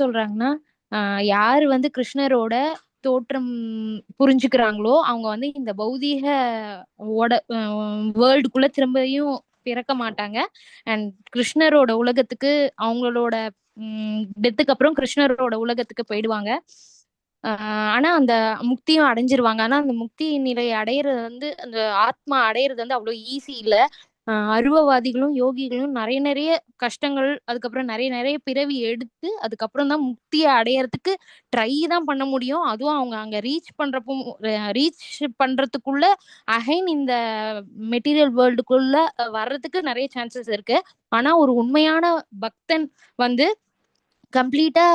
சொல்றாங்கன்னா, யாரு வந்து கிருஷ்ணரோட தோற்றம் புரிஞ்சுக்கிறாங்களோ, அவங்க வந்து இந்த பௌதீக ஓட வேர்ல்டுக்குள்ள திரும்பியும் பிறக்க மாட்டாங்க. அண்ட் கிருஷ்ணரோட உலகத்துக்கு அவங்களோட டெத்துக்கு அப்புறம் கிருஷ்ணரோட உலகத்துக்கு போயிடுவாங்க. ஆனா அந்த முக்தியும் அடைஞ்சிருவாங்க. ஆனா அந்த முக்தி நிலையை அடையிறது வந்து அந்த ஆத்மா அடையிறது வந்து அவ்வளவு ஈஸி இல்ல. அருவவாதிகளும் யோகிகளும் நிறைய நிறைய கஷ்டங்கள், அதுக்கப்புறம் நிறைய நிறைய பிறவி எடுத்து அதுக்கப்புறம் தான் முக்தியை அடையறதுக்கு ட்ரை தான் பண்ண முடியும். அதுவும் அவங்க அங்க ரீச் பண்றதுக்குள்ள அகைன் இந்த மெட்டீரியல் வேர்ல்டுக்குள்ள வர்றதுக்கு நிறைய சான்சஸ் இருக்கு. ஆனா ஒரு உண்மையான பக்தன் வந்து கம்ப்ளீட்டா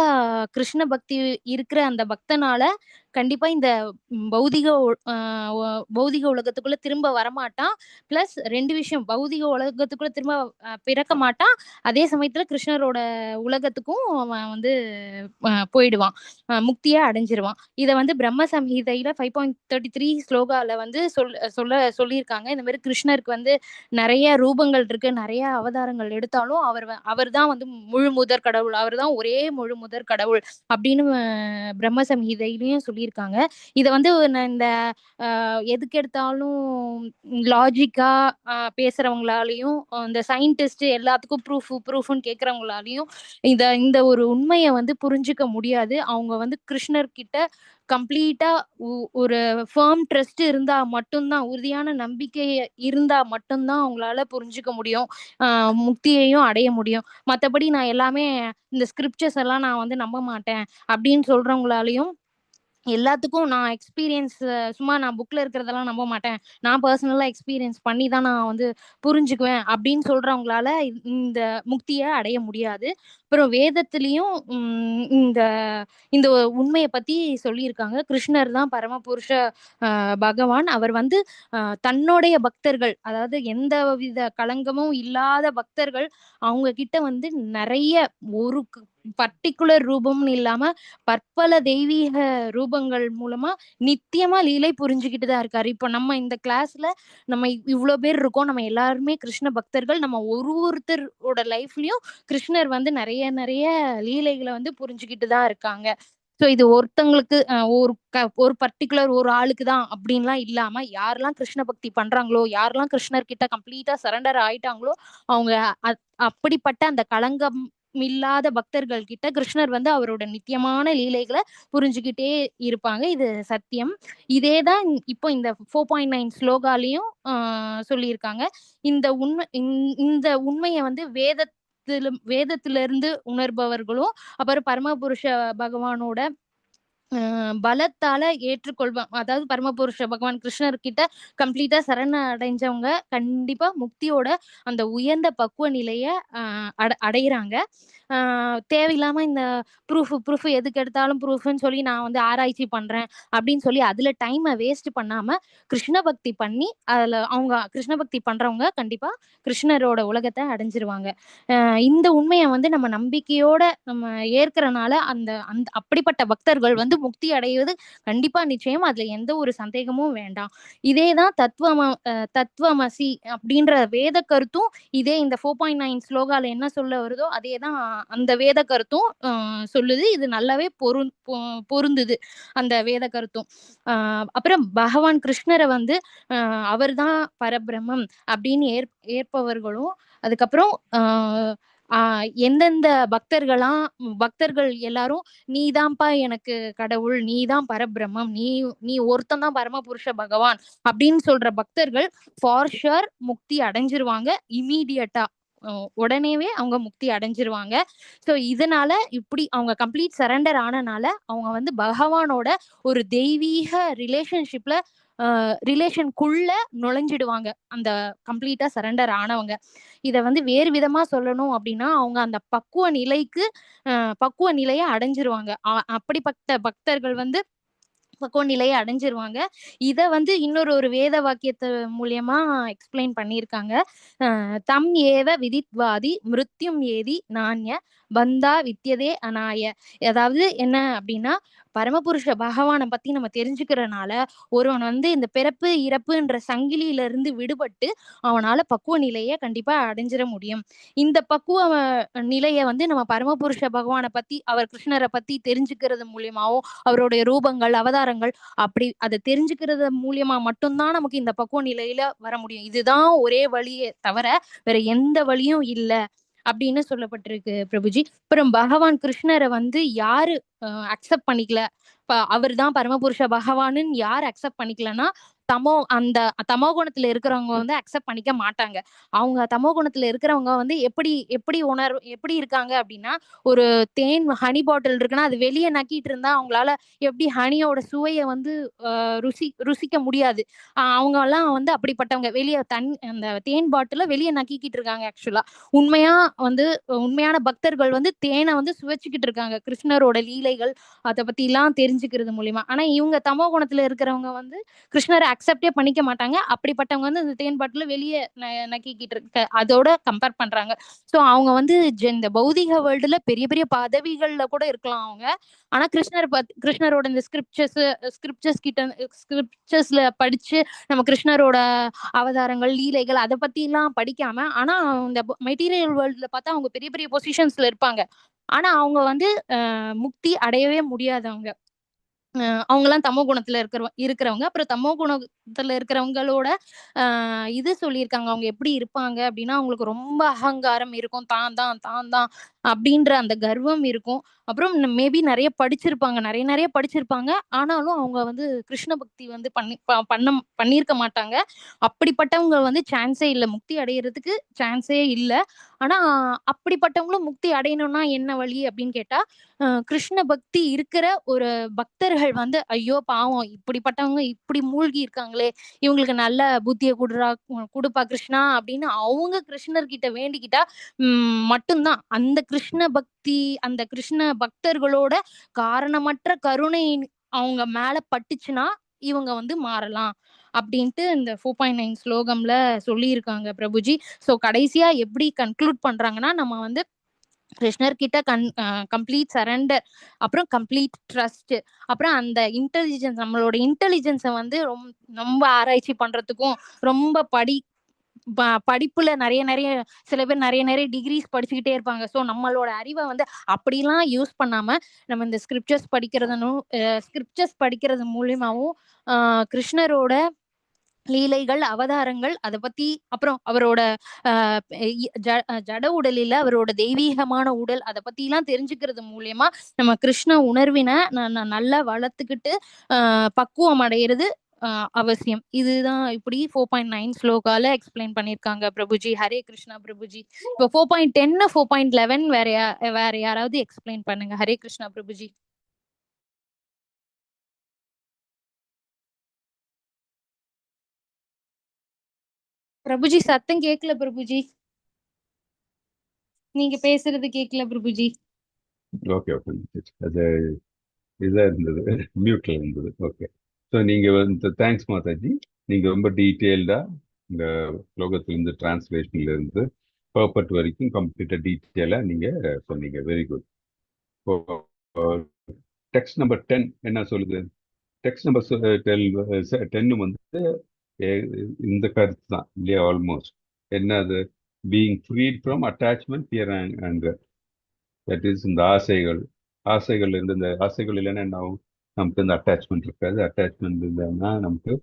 கிருஷ்ண பக்தி இருக்கிற அந்த பக்தனால கண்டிப்பா இந்த பௌதிக உலகத்துக்குள்ள திரும்ப வரமாட்டான். பிளஸ் ரெண்டு விஷயம், பௌதிக உலகத்துக்குள்ள திரும்ப பிறக்க மாட்டான். அதே சமயத்துல கிருஷ்ணரோட உலகத்துக்கும் அவன் வந்து போயிடுவான், முக்தியா அடைஞ்சிருவான். இத வந்து பிரம்ம சம்ஹிதையில 5.33 ஸ்லோகால வந்து சொல்லியிருக்காங்க. இந்த மாதிரி கிருஷ்ணருக்கு வந்து நிறைய ரூபங்கள் இருக்கு, நிறைய அவதாரங்கள் எடுத்தாலும் அவர் தான் வந்து முழு முதற் கடவுள், அவர் தான் ஒரே முழு முதற் கடவுள் அப்படின்னு பிரம்ம சம்ஹிதையிலயும் சொல்லியிருக்காங்க. இத வந்து இந்த எதுக்கு எடுத்தாலும் லாஜிக்கா பேசுறவங்களாலையும், இந்த சயின்டிஸ்ட் எல்லாத்துக்கும் ப்ரூஃப்னு கேக்குறவங்களாலையும் இந்த ஒரு உண்மையை வந்து புரிஞ்சுக்க முடியாது. அவங்க வந்து கிருஷ்ணர் கிட்ட கம்ப்ளீட்டா ஒரு ஃபர்ம் ட்ரஸ்ட் இருந்தா மட்டும்தான், உறுதியான நம்பிக்கை இருந்தா மட்டும்தான் அவங்களால புரிஞ்சுக்க முடியும், முக்தியையும் அடைய முடியும். மற்றபடி நான் எல்லாமே இந்த ஸ்கிரிப்சர்ஸ் எல்லாம் நான் வந்து நம்ப மாட்டேன் அப்படின்னு சொல்றவங்களாலையும், எல்லாத்துக்கும் நான் எக்ஸ்பீரியன்ஸ், சும்மா நான் புக்ல இருக்கிறதெல்லாம் நம்ப மாட்டேன், நான் பர்சனலா எக்ஸ்பீரியன்ஸ் பண்ணி தான் நான் வந்து புரிஞ்சுக்குவேன் அப்படின்னு சொல்றவங்களால இந்த முக்தியை அடைய முடியாது. அப்புறம் வேதத்திலையும் இந்த இந்த உண்மையை பத்தி சொல்லியிருக்காங்க. கிருஷ்ணர் தான் பரமபுருஷ பகவான். அவர் வந்து தன்னுடைய பக்தர்கள், அதாவது எந்த வித களங்கமும் இல்லாத பக்தர்கள், அவங்க கிட்ட வந்து நிறைய ஒரு பர்டிகுலர் ரூபம்னு இல்லாம பற்பல தெய்வீக ரூபங்கள் மூலமா நித்தியமா லீலை புரிஞ்சுக்கிட்டு தான் இருக்காரு. இப்போ நம்ம இந்த கிளாஸ்ல நம்ம இவ்வளவு பேர் இருக்கோம், நம்ம எல்லாருமே கிருஷ்ண பக்தர்கள். நம்ம ஒருத்தரோட லைஃப்லயும் கிருஷ்ணர் வந்து நிறைய நிறைய லீலைகளை வந்து புரிஞ்சுக்கிட்டு தான் இருக்காங்க. ஸோ இது ஒருத்தங்களுக்கு ஒரு பர்டிகுலர் ஒரு ஆளுக்கு தான் அப்படின்லாம் இல்லாம, யாரெல்லாம் கிருஷ்ண பக்தி பண்றாங்களோ, யாரெல்லாம் கிருஷ்ணர் கிட்ட கம்ப்ளீட்டா சரண்டர் ஆயிட்டாங்களோ, அவங்க அப்படிப்பட்ட அந்த களங்கம் இல்லாத பக்தர்கள் கிட்ட கிருஷ்ணர் வந்து அவரோட நித்தியமான லீலைகளை புரிஞ்சுக்கிட்டே இருப்பாங்க. இது சத்தியம். இதேதான் இப்போ இந்த 4.9 ஸ்லோகாலையும் சொல்லியிருக்காங்க. இந்த உண்மையை வந்து வேதத்திலிருந்து உணர்பவர்களும் அப்புறம் பரமபுருஷ பகவானோட பலத்தால ஏற்றுக்கொள்வாங்க. அதாவது பரமபுருஷ பகவான் கிருஷ்ணர் கிட்ட கம்ப்ளீட்டா சரண அடைஞ்சவங்க கண்டிப்பா முக்தியோட அந்த உயர்ந்த பக்குவ நிலைய அடையிறாங்க. தேவையில்லாம இந்த ப்ரூஃப் எதுக்கு எடுத்தாலும் ப்ரூஃப்னு சொல்லி நான் வந்து ஆராய்ச்சி பண்றேன் அப்படின்னு சொல்லி அதுல டைமை வேஸ்ட் பண்ணாம கிருஷ்ண பக்தி பண்ணி அதுல அவங்க கிருஷ்ண பக்தி பண்றவங்க கண்டிப்பா கிருஷ்ணரோட உலகத்தை அடைஞ்சிருவாங்க. இந்த உண்மையை வந்து நம்ம நம்பிக்கையோட நம்ம ஏற்கறனால அந்த அந்த அப்படிப்பட்ட பக்தர்கள் வந்து முக்தி அடைவது கண்டிப்பா நிச்சயம், அதுல எந்த ஒரு சந்தேகமும் வேண்டாம். இதேதான் தத்துவமசி அப்படின்ற வேத கருத்தும் இதே இந்த 4.9 ஸ்லோகால என்ன சொல்ல வருதோ அதேதான் அந்த வேத கருத்தும் சொல்லுது. இது நல்லாவே பொருந்துது அந்த வேத கருத்தும். அப்புறம் பகவான் கிருஷ்ணரை வந்து அவர் தான் பரபிரம்மம் அப்படின்னு ஏற்பவர்களும், அதுக்கப்புறம் எந்தெந்த பக்தர்கள் எல்லாரும் நீதான்ப்பா எனக்கு கடவுள், நீதான் பரபிரம்மம், நீ ஒருத்தன் தான் பரமபுருஷ பகவான் அப்படின்னு சொல்ற பக்தர்கள் ஃபார் ஷுர் முக்தி அடைஞ்சிருவாங்க. இமீடியட்டா உடனேவே அவங்க முக்தி அடைஞ்சிருவாங்க. ஸோ இதனால இப்படி அவங்க கம்ப்ளீட் சரண்டர் ஆனனால அவங்க வந்து பகவானோட ஒரு தெய்வீக ரிலேஷனுக்குள்ள நுழைஞ்சிடுவாங்க அந்த கம்ப்ளீட்டா சரண்டர் ஆனவங்க. இத வந்து வேறு விதமா சொல்லணும் அப்படின்னா, அவங்க அந்த பக்குவ நிலையை அடைஞ்சிருவாங்க. அப்படிப்பட்ட பக்தர்கள் வந்து பக்குவ நிலையை அடைஞ்சிருவாங்க. இத வந்து இன்னொரு வேத வாக்கியத்து மூலியமா எக்ஸ்பிளைன் பண்ணியிருக்காங்க. தம் ஏவ விதித்வாதி மிருத்யும் ஏதி நான்ய பந்தா வித்தியதே அநாய. அதாவது என்ன அப்படின்னா, பரமபுருஷ பகவானை பத்தி நம்ம தெரிஞ்சுக்கிறனால ஒருவன் வந்து இந்த பிறப்பு இறப்புன்ற சங்கிலியில இருந்து விடுபட்டு அவனால பக்குவ நிலையை கண்டிப்பா அடைஞ்சிட முடியும். இந்த பக்குவ நிலைய வந்து நம்ம பரமபுருஷ பகவானை பத்தி, அவர் கிருஷ்ணரை பத்தி தெரிஞ்சுக்கிறது மூலியமாவும், அவருடைய ரூபங்கள் அவதாரங்கள் அப்படி அதை தெரிஞ்சுக்கிறது மூலியமா மட்டும்தான் நமக்கு இந்த பக்குவ நிலையில வர முடியும். இதுதான் ஒரே வழியே தவிர வேற எந்த வழியும் இல்ல அப்படின்னு சொல்லப்பட்டிருக்கு பிரபுஜி. அப்புறம் பகவான் கிருஷ்ணரை வந்து யாரு அக்செப்ட் பண்ணிக்கல, அவர் தான் பரமபுருஷ பகவானுன்னு யார் அக்செப்ட் பண்ணிக்கலன்னா, அந்த தமோ குணத்துல இருக்கிறவங்க வந்து அக்செப்ட் பண்ணிக்க மாட்டாங்க. அவங்க தமோ குணத்துல இருக்கிறவங்க வந்து எப்படி எப்படி எப்படி இருக்காங்க அப்படின்னா, ஒரு தேன் ஹனி பாட்டில் இருக்குன்னா அது வெளியே நக்கிட்டு இருந்தா அவங்களால எப்படி ஹனியோட சுவையை வந்து ருசிக்க முடியாது. அவங்க எல்லாம் வந்து அப்படிப்பட்டவங்க. வெளியே அந்த தேன் பாட்டில வெளியே நக்கிக்கிட்டு இருக்காங்க. ஆக்சுவலா உண்மையா வந்து உண்மையான பக்தர்கள் வந்து தேனை வந்து சுவைச்சுக்கிட்டு இருக்காங்க, கிருஷ்ணரோட லீலைகள் அதை பத்தி எல்லாம் தெரிஞ்சுக்கிறது மூலியமா. ஆனா இவங்க தமோ குணத்துல இருக்கிறவங்க வந்து கிருஷ்ணரை அக்செப்டே பண்ணிக்க மாட்டாங்க. அப்படிப்பட்டவங்க வந்து இந்த தேன் பாட்டில வெளியே நக்கிக்கிட்டு இருக்க அதோட கம்பேர் பண்றாங்க. ஸோ அவங்க வந்து இந்த பௌதிக வேர்ல்டுல பெரிய பெரிய பதவிகள்ல கூட இருக்கலாம் அவங்க. ஆனா கிருஷ்ணரோட இந்த ஸ்கிரிப்சர்ஸ்ல படிச்சு நம்ம கிருஷ்ணரோட அவதாரங்கள் லீலைகள் அதை பத்தி எல்லாம் படிக்காம, ஆனா இந்த மெட்டீரியல் வேர்ல்டுல பார்த்தா அவங்க பெரிய பெரிய பொசிஷன்ஸ்ல இருப்பாங்க. ஆனா அவங்க வந்து முக்தி அடையவே முடியாதவங்க. அவங்கெல்லாம் தமோ குணத்துல இருக்கிறவங்க. அப்புறம் தமோ குணத்துல இருக்கிறவங்களோட இது சொல்லியிருக்காங்க. அவங்க எப்படி இருப்பாங்க அப்படின்னா, அவங்களுக்கு ரொம்ப அகங்காரம் இருக்கும். தான் அப்படின்ற அந்த கர்வம் இருக்கும். அப்புறம் மேபி நிறைய படிச்சிருப்பாங்க, நிறைய நிறைய படிச்சிருப்பாங்க. ஆனாலும் அவங்க வந்து கிருஷ்ண பக்தி வந்து பண்ணியிருக்க மாட்டாங்க. அப்படிப்பட்டவங்க வந்து சான்ஸே இல்லை, முக்தி அடையிறதுக்கு சான்ஸே இல்லை. ஆனா அப்படிப்பட்டவங்களும் முக்தி அடையணும்னா என்ன வழி அப்படின்னு கேட்டா, கிருஷ்ண பக்தி இருக்கிற ஒரு பக்தர்கள் வந்து, ஐயோ பாவம் இப்படிப்பட்டவங்க இப்படி மூழ்கி இருக்காங்களே, இவங்களுக்கு நல்ல புத்தியை கொடுப்பா கிருஷ்ணா அப்படின்னு அவங்க கிருஷ்ணர்கிட்ட வேண்டிக்கிட்டா மட்டும்தான் அந்த கிருஷ்ண பக்தி, அந்த கிருஷ்ண பக்தர்களோட காரணமற்ற கருணை அவங்க மேல பட்டுச்சுன்னா இவங்க வந்து மாறலாம் அப்படின்ட்டு இந்த 4.9 ஸ்லோகம்ல சொல்லியிருக்காங்க பிரபுஜி. ஸோ கடைசியா எப்படி கன்க்ளூட் பண்றாங்கன்னா, நம்ம வந்து கிருஷ்ணர் கிட்ட கம்ப்ளீட் சரண்டர், அப்புறம் கம்ப்ளீட் ட்ரஸ்ட், அப்புறம் அந்த இன்டெலிஜென்ஸ், நம்மளோட இன்டெலிஜென்ஸை வந்து ரொம்ப ஆராய்ச்சி பண்றதுக்கும், ரொம்ப படிப்புல நிறைய நிறைய சில பேர் நிறைய நிறைய டிகிரிஸ் படிச்சுக்கிட்டே இருப்பாங்க. ஸோ நம்மளோட அறிவை வந்து அப்படிலாம் யூஸ் பண்ணாம நம்ம இந்த ஸ்கிரிப்சர்ஸ் படிக்கிறது மூலியமாவும் கிருஷ்ணரோட லீலைகள் அவதாரங்கள் அதை பத்தி, அப்புறம் அவரோட ஜட உடலில் அவரோட தெய்வீகமான உடல் அதை பத்தி எல்லாம் தெரிஞ்சுக்கிறது மூலியமா நம்ம கிருஷ்ண உணர்வினை நல்லா வளர்த்துக்கிட்டு பக்குவம் அடையிறது அவசியம். இதுதான் இப்படி 4.9 ஸ்லோகால எக்ஸ்பிளைன் பண்ணிருக்காங்க பிரபுஜி. ஹரே கிருஷ்ணா பிரபுஜி. இப்போ 4.10 4.11 வேற யாராவது எக்ஸ்பிளைன் பண்ணுங்க. ஹரே கிருஷ்ணா பிரபுஜி. பிரபுஜி சத்தம் கேட்கல பிரபுஜி, நீங்க பேசுறது கேட்கல பிரபுஜி. ஓகே ஓகே, அது இதாக இருந்தது, மியூட்ல இருந்தது. ஓகே. ஸோ நீங்கள் வந்து தேங்க்ஸ் மாதாஜி, நீங்கள் ரொம்ப டீட்டெயில்டாக இந்த ஸ்லோகத்திலேருந்து டிரான்ஸ்லேஷன்லேருந்து பர்பட் வரைக்கும் கம்ப்ளீட்டாக டீட்டெயிலாக நீங்கள் சொன்னீங்க. Very good. டெக்ஸ்ட் நம்பர் 10 என்ன சொல்லுது? டெக்ஸ்ட் நம்பர் 10 வந்து இந்த கருத்து தான் இல்லையா? ஆல்மோஸ்ட் என்னது? Being freed from attachment, fear and anger. That is இந்த ஆசைகள் இருந்து, இந்த ஆசைகள் இல்லைன்னா என்ன ஆகும்? நமக்கு இந்த அட்டாச்மெண்ட் இருக்காது. அட்டாச்மெண்ட் இல்லைன்னா நமக்கு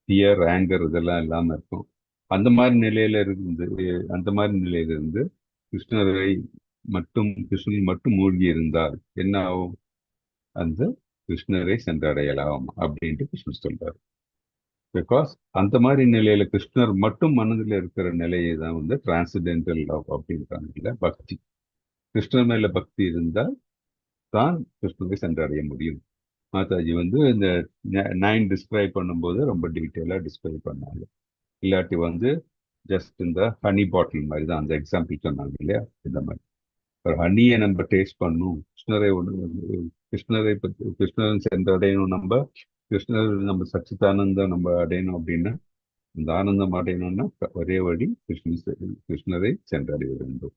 ஃபியர், ஆங்கர் இதெல்லாம் இல்லாமல் இருக்கும். அந்த மாதிரி நிலையில இருந்து கிருஷ்ணரை கிருஷ்ணன் மட்டும் மூழ்கி இருந்தால் என்ன ஆகும்? அந்த கிருஷ்ணரை சென்றடையலாம் அப்படின்ட்டு கிருஷ்ணர் சொல்றாரு. பிகாஸ் அந்த மாதிரி நிலையில கிருஷ்ணர் மட்டும் மனதில் இருக்கிற நிலையை தான் வந்து டிரான்சிடென்டல் லவ் அப்படின்றாங்க. பக்தி, கிருஷ்ணர் மேல பக்தி இருந்தால் தான் கிருஷ்ணரை சென்றடைய முடியும். மாதாஜி வந்து இந்த 9 டிஸ்கிரைப் பண்ணும்போது ரொம்ப டீட்டெயிலாக டிஸ்கிரைப் பண்ணாங்க. இல்லாட்டி வந்து ஜஸ்ட் இந்த ஹனி பாட்டில் மாதிரி தான் அந்த எக்ஸாம்பிள் சொன்னாங்க இல்லையா? இந்த மாதிரி ஒரு ஹனியை நம்ம டேஸ்ட் பண்ணும், கிருஷ்ணரை பற்றி கிருஷ்ணரை சென்றடையணும். கிருஷ்ணர் நம்ம சச்சிதானந்தம் நம்ம அடையணும் அப்படின்னா, அந்த ஆனந்தம் அடையணும்னா ஒரே வழி கிருஷ்ணரை சென்றடைய வேண்டும்.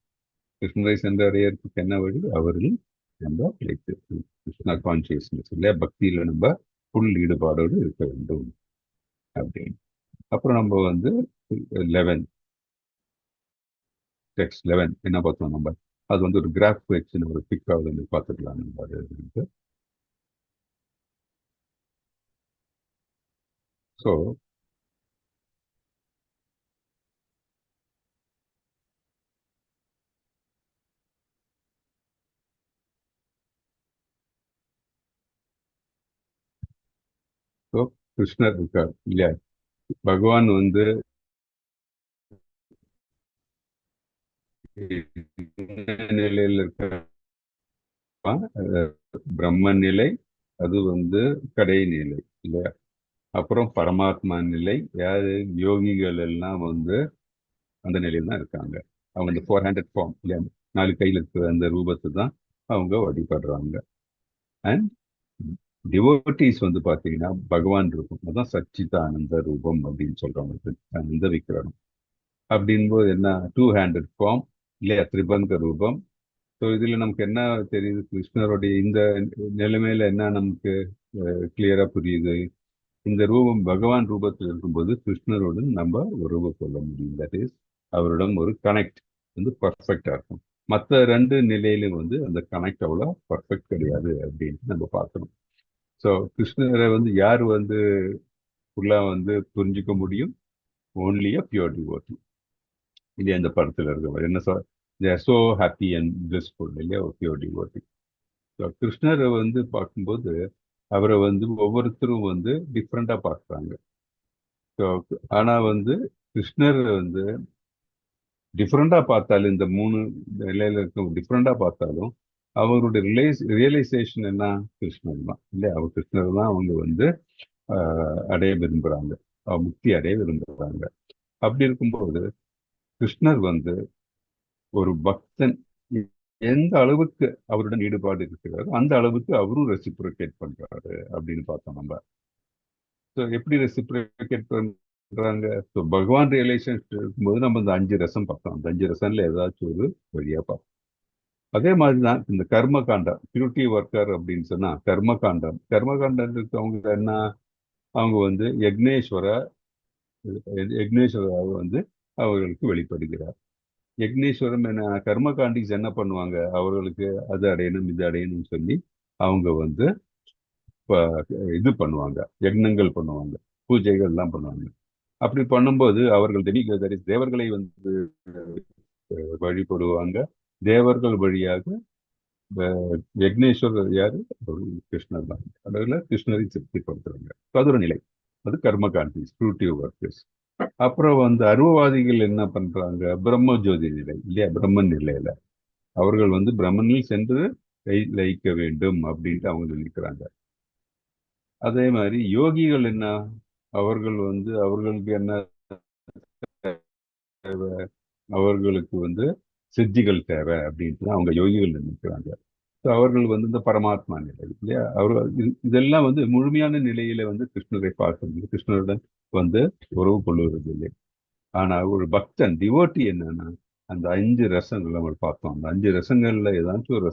கிருஷ்ணரை சென்றடையறதுக்கு என்ன வழி? அவரில் நம்ம கிருஷ்ணா கான்சியஸ்னஸ் இல்லையா, பக்தியில நம்ம ஃபுல் ஈடுபாடோடு இருக்க வேண்டும் அப்படின்னு. அப்புறம் நம்ம வந்து 11 டெக்ஸ்ட் 11 என்ன பார்த்தோம் நம்ம? அது வந்து ஒரு கிராஃப் வச்சு ஒரு பிக்காக வந்து பார்த்துக்கலாம் நம்ம. அது ஸோ ஸோ கிருஷ்ணர் இருக்கார் இல்லையா, பகவான் வந்து நிலையில் இருக்க பிரம்ம நிலை, அது வந்து கடை நிலை இல்லையா. அப்புறம் பரமாத்மா நிலை, யாரு? யோகிகள் எல்லாம் வந்து அந்த நிலையில் தான் இருக்காங்க. அவங்க இந்த 400 ஃபார்ம் இல்லையா, 4 கையில் இருக்கிற அந்த ரூபத்தை தான் அவங்க வழிபடுறாங்க. அண்ட் டிவோட்டீஸ் வந்து பாத்தீங்கன்னா பகவான் ரூபம், அதான் சச்சிதானந்த ரூபம் அப்படின்னு சொல்றாங்க, சச்சிதானந்த விக்கிரகம். அப்படின்போது என்ன, 200 ஃபார்ம் இல்லையா, திரிபங்க ரூபம். ஸோ இதுல நமக்கு என்ன தெரியுது? கிருஷ்ணருடைய இந்த நிலைமையில என்ன நமக்கு கிளியரா புரியுது? இந்த ரூபம் பகவான் ரூபத்தில் இருக்கும்போது கிருஷ்ணருடன் நம்ம உறவு கொள்ள முடியும். தட் இஸ், அவருடன் ஒரு கனெக்ட் வந்து பர்ஃபெக்டா இருக்கும். மற்ற 2 நிலையிலும் வந்து அந்த கனெக்ட் அவ்வளோ பர்ஃபெக்ட் கிடையாது அப்படின்னு நம்ம பார்க்கணும். ஸோ கிருஷ்ணரை வந்து யார் வந்து ஃபுல்லா வந்து புரிஞ்சுக்க முடியும்? ஓன்லி அ பியூர் டிவோட்டி இல்லையா. அந்த படத்துல இருக்கவர் என்ன சொல், they are so happy and blissful இல்லையா, ஒரு பியூர் டிவோட்டி. ஸோ கிருஷ்ணரை வந்து பார்க்கும்போது அவரை வந்து ஒவ்வொருத்தரும் வந்து டிஃப்ரெண்டா பார்க்குறாங்க. ஸோ ஆனா வந்து கிருஷ்ணர் வந்து டிஃப்ரெண்டா பார்த்தாலும், இந்த 3 நிலையில இருக்க டிஃப்ரெண்டா பார்த்தாலும் அவருடைய ரியலைசேஷன் என்ன? கிருஷ்ணர் தான் இல்லையா. அவர் கிருஷ்ணர் தான் அவங்க வந்து அடைய விரும்புறாங்க, முக்தி அடைய விரும்புறாங்க. அப்படி இருக்கும்போது கிருஷ்ணர் வந்து ஒரு பக்தன் எந்த அளவுக்கு அவருடன் ஈடுபாடு இருக்கிறாரோ அந்த அளவுக்கு அவரும் ரெசிப்ரோகேட் பண்றாரு அப்படின்னு பார்த்தோம் நம்ம. ஸோ எப்படி ரெசிப்ரோகேட் பண்றாங்க? ஸோ பகவான் ரியலைசேஷன் இருக்கும்போது நம்ம இந்த 5 ரசம் பார்த்தோம். அந்த 5 ரசம்ல ஏதாச்சும் ஒரு வழியா பார்த்தோம். அதே மாதிரிதான் இந்த கர்ம காண்டம், பியூரிட்டி ஒர்க்கர் அப்படின்னு சொன்னா கர்மகாண்டம் இருக்கவங்க என்ன, அவங்க வந்து யக்னேஸ்வராக வந்து அவர்களுக்கு வெளிப்படுகிறார். யக்னேஸ்வரம் என்ன, கர்மகாண்டிஸ் என்ன பண்ணுவாங்க? அவர்களுக்கு அது அடையணும் இது அடையணும்னு சொல்லி அவங்க வந்து இது பண்ணுவாங்க, யக்னங்கள் பண்ணுவாங்க, பூஜைகள் எல்லாம் பண்ணுவாங்க. அப்படி பண்ணும்போது அவர்கள் தேவர்களை வந்து வழிபடுவாங்க. தேவர்கள் வழியாக யக்னேஸ்வரர் யாரு? கிருஷ்ணர் தான். அதில் கிருஷ்ணரை திருப்திப்படுத்துறாங்க. அது ஒரு நிலை, அது கர்மகாண்டி ஸ்க்ரூட்டிவ் ஒர்க்கர்ஸ். அப்புறம் வந்து அருவவாதிகள் என்ன பண்றாங்க? பிரம்ம ஜோதி நிலை இல்லையா, பிரம்மன் நிலையில அவர்கள் வந்து பிரம்மனில் சென்று லயிக்க வேண்டும் அப்படின்ட்டு அவங்க நினைக்கிறாங்க. அதே மாதிரி யோகிகள் என்ன, அவர்கள் வந்து அவர்களுக்கு என்ன தேவை? அவர்களுக்கு வந்து சித்திகள் தேவை அப்படின்ட்டு அவங்க யோகிகள் நினைக்கிறாங்க. அவர்கள் வந்து இந்த பரமாத்மா நிலை இல்லையா, அவர்கள் இதெல்லாம் வந்து முழுமையான நிலையில வந்து கிருஷ்ணரை பார்க்கறது, கிருஷ்ணருடன் வந்து உறவு கொள்வது இல்லை. ஆனா ஒரு பக்தன் டிவோட்டி என்னன்னா, அந்த 5 ரசங்கள் நம்ம பார்த்தோம். அந்த 5 ரசங்கள்ல ஏதாச்சும் ஒரு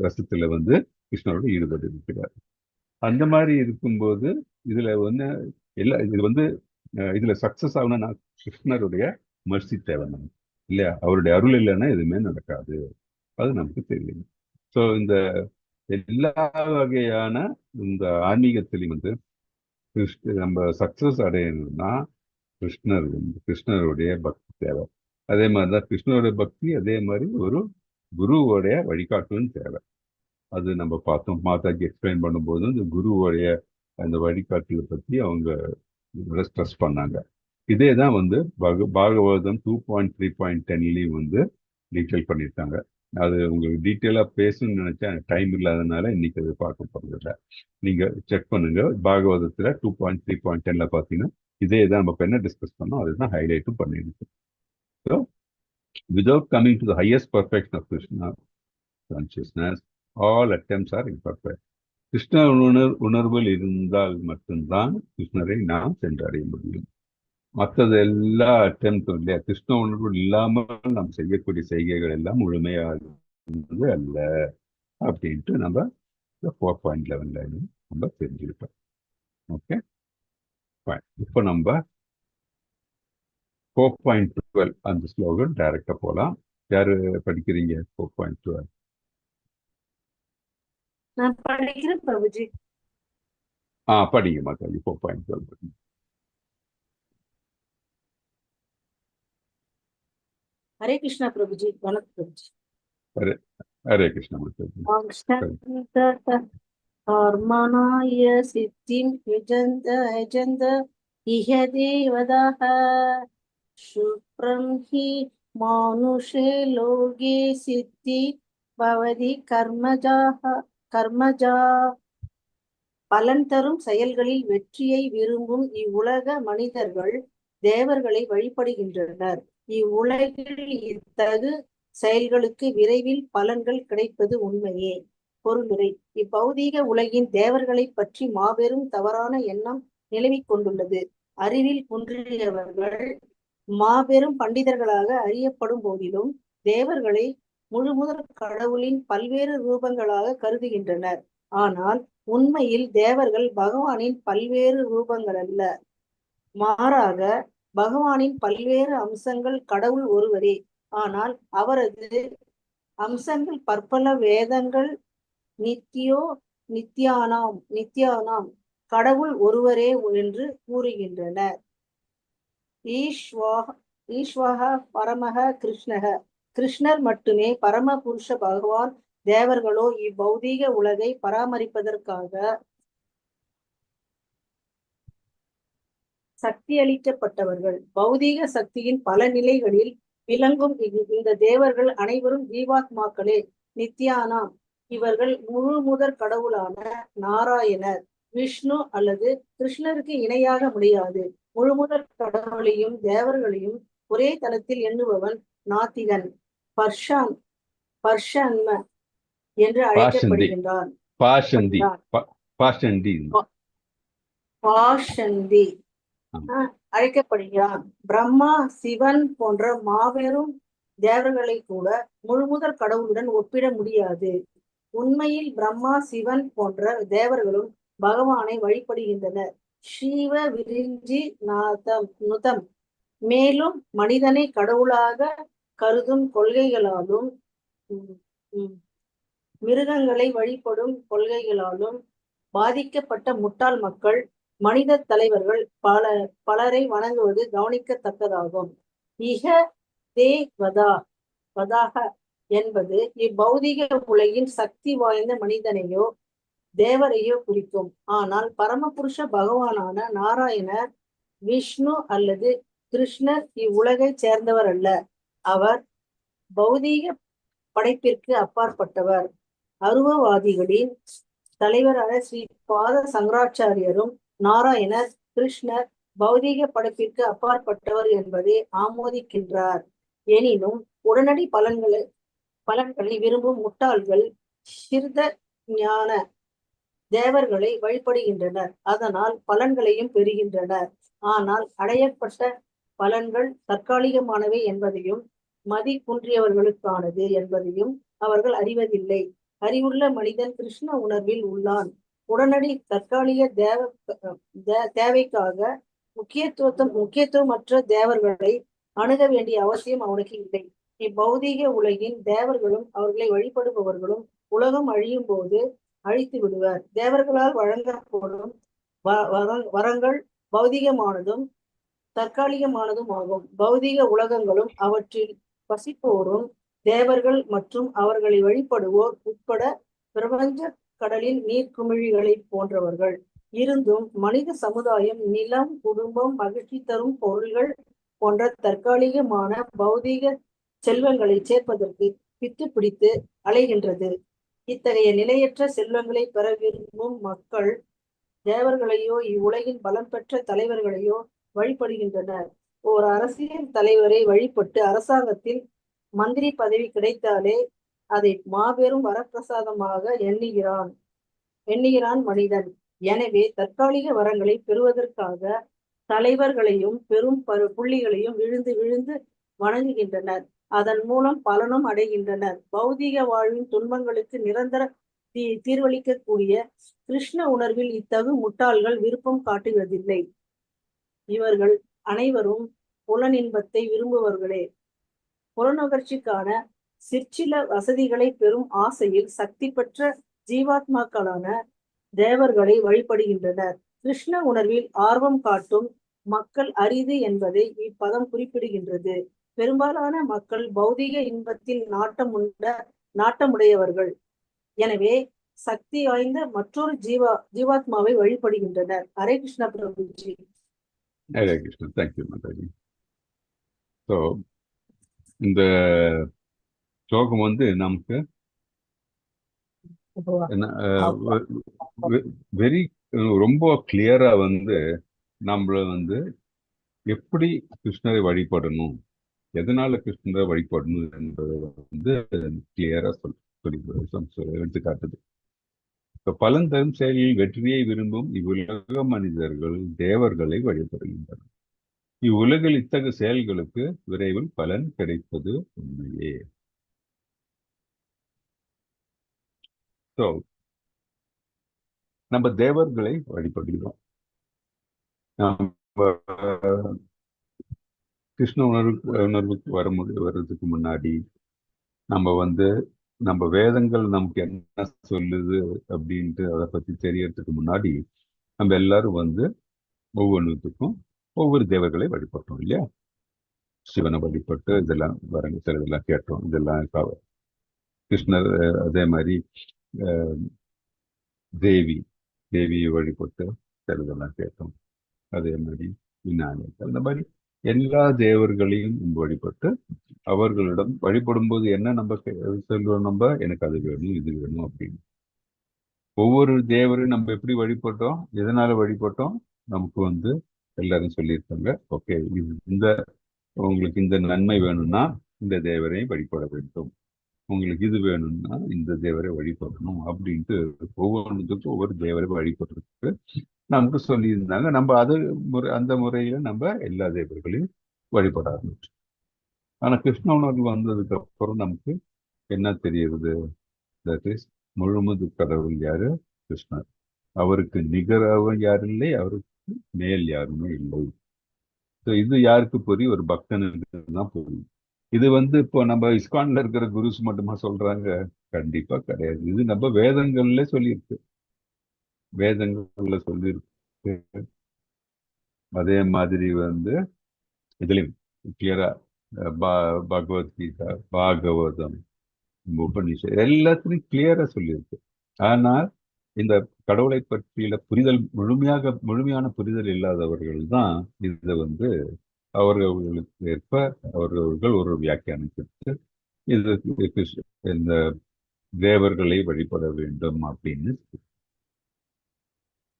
ரசத்துல வந்து கிருஷ்ணரோட ஈடுபட்டு இருக்கிறார். அந்த மாதிரி இருக்கும்போது இதுல வந்து இது வந்து இதுல சக்சஸ் ஆகணும்னா கிருஷ்ணருடைய மர்சி தேவை நமக்கு இல்லையா. அவருடைய அருள் இல்லைன்னா எதுவுமே நடக்காது, அது நமக்கு தெரியும். ஸோ இந்த எல்லா வகையான இந்த ஆன்மீகத்திலையும் வந்து நம்ம சக்சஸ் அடையணும்னா கிருஷ்ணருடைய பக்தி தேவை. அதே மாதிரிதான் கிருஷ்ணருடைய பக்தி, அதே மாதிரி ஒரு குருவோடைய வழிகாட்டுன்னு தேவை. அது நம்ம பார்த்தோம், மாதாஜி எக்ஸ்பிளைன் பண்ணும்போது இந்த குருவோடைய அந்த வழிகாட்டுகளை பத்தி அவங்க ஸ்ட்ரெஸ் பண்ணாங்க. இதே தான் வந்து பாகவதம் 2.3.10 வந்து டீட்டெயில் பண்ணியிருக்காங்க. அது உங்களுக்கு டீட்டெயிலாக பேசணும்னு நினைச்சா டைம் இல்லாதனால இன்னைக்கு அது பார்க்க போறதில்ல. நீங்க செக் பண்ணுங்க, பாகவதத்துல 2.3.10 பார்த்தீங்கன்னா இதே தான் நம்ம என்ன டிஸ்கஸ் பண்ணோம் அதுதான் ஹைலைட்டும் பண்ணிருக்கு. So without coming to the highest perfection of Krishna consciousness, all attempts are imperfect. Krishna உணர்வில் இருந்தால் மட்டும்தான் கிருஷ்ணரை நாம் சென்றடைய முடியும். மற்றது எல்லா அட்டெம்ப்டும் இல்லையா, கிருஷ்ண உணர்வு இல்லாமல் நாம் செய்யக்கூடிய செய்கைகள் எல்லாம் முழுமையானது அல்ல அப்படின்ட்டு நம்ம 4.11 நம்ம தெரிஞ்சுக்கிட்டோம். ஓகே, இப்போ நம்ம 4.12 அந்த ஸ்லோகன் டைரக்டா போலாம். யாரு படிக்கிறீங்க 4.12? நான் படிக்கிறேன் பிரபுஜி. படிங்க மாதாஜி 4.12. ஹரே கிருஷ்ணா பிரபுஜி. வணக்கம் பிரபுஜி. ஹரே கிருஷ்ண மாதாஜி. கர்மணாய சித்திம் யஜந்த இஹ தேவதாஹ சுப்ரம் ஹி மானுஷே லோகே சித்தி பவதி கர்மஜா. பலன் தரும் செயல்களில் வெற்றியை விரும்பும் இவ்வுலக மனிதர்கள் தேவர்களை வழிபடுகின்றனர். இவ்வுலகில் இத்தகு செயல்களுக்கு விரைவில் பலன்கள் கிடைப்பது உண்மையே. பொருளுரை: இப்பௌதீக உலகின் தேவர்களை பற்றி மாபெரும் தவறான எண்ணம் நிலவிக் கொண்டுள்ளது. அறிவில் குன்றியவர்கள் மாபெரும் பண்டிதர்களாக அறியப்படும் போதிலும் தேவர்களை முழுமுதற் கடவுளின் பல்வேறு ரூபங்களாக கருதுகின்றனர். ஆனால் உண்மையில் தேவர்கள் பகவானின் பல்வேறு ரூபங்கள் அல்ல, மாறாக பகவானின் பல்வேறு அம்சங்கள். கடவுள் ஒருவரே, ஆனால் அவரது அம்சங்கள் பற்பல. வேதங்கள் நித்யானாம் கடவுள் ஒருவரே என்று கூறுகின்றன. ஈஸ்வஹ பரமஹ கிருஷ்ணஹ, கிருஷ்ணர் மட்டுமே பரம புருஷ பகவான். தேவர்களோ இப்பௌதீக உலகை பராமரிப்பதற்காக சக்தி அளிக்கப்பட்டவர்கள். பௌதீக சக்தியின் பல நிலைகளில் விளங்கும் இந்த தேவர்கள் அனைவரும் ஜீவாத்மாக்களே. நித்யானாம், இவர்கள் முழு முதற் கடவுளான நாராயணர், விஷ்ணு அல்லது கிருஷ்ணருக்கு இணையாக முடியாது. முழுமுதற் கடவுளையும் தேவர்களையும் ஒரே தளத்தில் எண்ணுபவன் நாத்திகன், பர்ஷன்ம என்று அழைக்கப்படுகின்றான். பாஷந்தி அழைக்கப்படுகிறான். பிரம்மா, சிவன் போன்ற மாபெரும் தேவர்களை கூட முழுமுதற் கடவுளுடன் ஒப்பிட முடியாது. உண்மையில் பிரம்மா, சிவன் போன்ற தேவர்களும் பகவானை வழிபடுகின்றனர். ஸ்ரீவ விரிஞ்சி நுதம், மேலும் மனிதனை கடவுளாக கருதும் கொள்கைகளாலும் மிருகங்களை வழிபடும் கொள்கைகளாலும் பாதிக்கப்பட்ட முட்டாள் மக்கள், மனித தலைவர்கள் பலரை வணங்குவது கவனிக்கத்தக்கதாகும். இஹ தேவதாக என்பது இப்பௌதிக உலகின் சக்தி வாய்ந்த மனிதனையோ தேவரையோ குறிக்கும். ஆனால் பரமபுருஷ பகவானான நாராயணர், விஷ்ணு அல்லது கிருஷ்ணர் இவ்வுலகை சேர்ந்தவர் அல்ல. அவர் பௌதீக படைப்பிற்கு அப்பாற்பட்டவர். அருவவாதிகளின் தலைவரான ஸ்ரீ பாத சங்கராச்சாரியரும் நாராயணர், கிருஷ்ணர் பௌதீக படைப்பிற்கு அப்பாற்பட்டவர் என்பதை ஆமோதிக்கின்றார். எனினும் உடனடி பலன்களை விரும்பும் முட்டாள்கள் சிர்த ஞான தேவர்களை வழிபடுகின்றனர். அதனால் பலன்களையும் பெறுகின்றனர். ஆனால் அடையப்பட்ட பலன்கள் தற்காலிகமானவை என்பதையும் மதி குன்றியவர்களுக்கானது என்பதையும் அவர்கள் அறிவதில்லை. அறிவுள்ள மனிதன் கிருஷ்ண உணர்வில் உள்ளான். உடனடி தற்காலிக தேவைக்காக முக்கியத்துவமற்ற தேவர்களை அணுக வேண்டிய அவசியம் அவனுக்கு இல்லை. இப்பௌதீக உலகின் தேவர்களும் அவர்களை வழிபடுபவர்களும் உலகம் அழியும் போது அழித்து விடுவர். தேவர்களால் வழங்கப்படும் வரங்கள் பௌதிகமானதும் தற்காலிகமானதும் ஆகும். பௌதிக உலகங்களும் அவற்றில் வசிப்போரும் தேவர்கள் மற்றும் அவர்களை வழிபடுவோர் உட்பட பிரபஞ்ச கடலின் நீர்க்குமிழிகளை போன்றவர்கள். இருந்தும் மனித சமுதாயம் நிலம், குடும்பம், மகிழ்ச்சி தரும் பொருள்கள் போன்ற தற்காலிகமான பௌதீக செல்வங்களை சேர்ப்பதற்கு பித்து பிடித்து அலைகின்றது. இத்தகைய நிலையற்ற செல்வங்களை பெற விரும்பும் மக்கள் தேவர்களையோ இவ்வுலகின் பலம் பெற்ற தலைவர்களையோ வழிபடுகின்றனர். ஓர் அரசியல் தலைவரை வழிபட்டு அரசாங்கத்தில் மந்திரி பதவி கிடைத்தாலே அதை மாபெரும் வரப்பிரசாதமாக எண்ணுகிறான் மனிதன். எனவே தற்காலிக வரங்களை பெறுவதற்காக தலைவர்களையும் பெரும் புள்ளிகளையும் விழுந்து விழுந்து வணங்குகின்றனர். அதன் மூலம் பலனும் அடைகின்றனர். பௌதிக வாழ்வின் துன்பங்களுக்கு நிரந்தர தீர்வளிக்கக்கூடிய கிருஷ்ண உணர்வில் இத்தகு முட்டாள்கள் விருப்பம் காட்டுவதில்லை. இவர்கள் அனைவரும் புலனின்பத்தை விரும்புபவர்களே. புலனுகர்ச்சிக்கான சிற்சில வசதிகளை பெறும் ஆசையில் சக்தி பெற்ற ஜீவாத்மாக்களான தேவர்களை வழிபடுகின்றனர். கிருஷ்ண உணர்வில் ஆர்வம் காட்டும் மக்கள் அரிது என்பதை இப்பதம் குறிப்பிடுகின்றது. பெரும்பாலான மக்கள் பௌதிக இன்பத்தில் நாட்டமுடையவர்கள். எனவே சக்தி வாய்ந்த மற்றொரு ஜீவாத்மாவை வழிபடுகின்றனர். ஹரே கிருஷ்ணா பிரபுஜி. ஹரே கிருஷ்ணா. தேங்க்யூ மாதாஜி. ஸோ இந்த ஸ்லோகம் வந்து நமக்கு வெரி ரொம்ப கிளியரா வந்து நம்மள வந்து எப்படி கிருஷ்ணரை வழிபடணும், எதனால கிருஷ்ணரை வழிபடணும் என்பதை வந்து கிளியரா சொல்லி எடுத்து காட்டுது. பலன் தரும் செயலில் வெற்றியை விரும்பும் இவ்வுலக மனிதர்கள் தேவர்களை வழிபடுகின்றனர். இவ்வுலகில் இத்தகைய செயல்களுக்கு விரைவில் பலன் கிடைப்பது உண்மையே. நம்ம தேவர்களை வழிபடுகிறோம். நம்ம கிருஷ்ண உணர்வுக்கு வர்றதுக்கு முன்னாடி நம்ம வந்து நம்ம வேதங்கள் நமக்கு என்ன சொல்லுது அப்படின்ட்டு அதை பத்தி தெரியறதுக்கு முன்னாடி நம்ம எல்லாரும் வந்து ஒவ்வொன்றுத்துக்கும் ஒவ்வொரு தேவர்களை வழிபட்டோம் இல்லையா? சிவனை வழிபட்டு இதெல்லாம் வரங்க சிலதெல்லாம் கேட்டோம். இதெல்லாம் கிருஷ்ணர் அதே மாதிரி தேவியை வழிபட்டு சிலதெல்லாம் கேட்டோம். அதே மாதிரி விநாயகர், அந்த மாதிரி எல்லா தேவர்களையும் வழிபட்டு அவர்களிடம் வழிபடும் போது என்ன நம்ம சொல்றோம், நம்ம எனக்கு அது வேணும் இது வேணும் அப்படின்னு. ஒவ்வொரு தேவரையும் நம்ம எப்படி வழிபட்டோம், எதனால வழிபட்டோம், நமக்கு வந்து எல்லாரும் சொல்லியிருக்காங்க. ஓகே, உங்களுக்கு இந்த நன்மை வேணும்னா இந்த தேவரை வழிபட வேண்டும், உங்களுக்கு இது வேணும்னா இந்த தேவரை வழிபடணும் அப்படின்ட்டு ஒவ்வொன்றுக்கும் ஒவ்வொரு தேவரை வழிபடுறதுக்கு நமக்கு சொல்லியிருந்தாங்க. நம்ம அந்த முறையில நம்ம எல்லா தேவர்களையும் வழிபட ஆரம்பிச்சோம். ஆனா கிருஷ்ண உணர்வு வந்ததுக்கு அப்புறம் நமக்கு என்ன தெரியுது, தட் இஸ் முழுமுது கடவுள் யாரு? கிருஷ்ணர். அவருக்கு நிகராக யாரும் இல்லை, அவருக்கு மேல் யாருமே இல்லை. இது யாருக்கு புரியும்? ஒரு பக்தனுக்கு தான் புரியும். இது வந்து இப்போ நம்ம இஸ்கான்ல இருக்கிற குருஸ் மட்டுமா சொல்றாங்க? கண்டிப்பா கிடையாது. இது நம்ம வேதங்கள்ல சொல்லியிருக்கு, வேதங்கள்ல சொல்லியிருக்கு. அதே மாதிரி வந்து இதுலயும் கிளியரா பகவத்கீதா, பாகவதம், உபநிஷத் எல்லாத்துலயும் கிளியரா சொல்லியிருக்கு. ஆனால் இந்த கடவுளை பற்றிய புரிதல் முழுமையான புரிதல் இல்லாதவர்கள் தான் இதை வந்து அவர்களுக்கு ஏற்ப அவர்கள் ஒரு வியாக்கியானத்திற்கு இது இந்த தேவர்களை வழிபட வேண்டும் அப்படின்னு.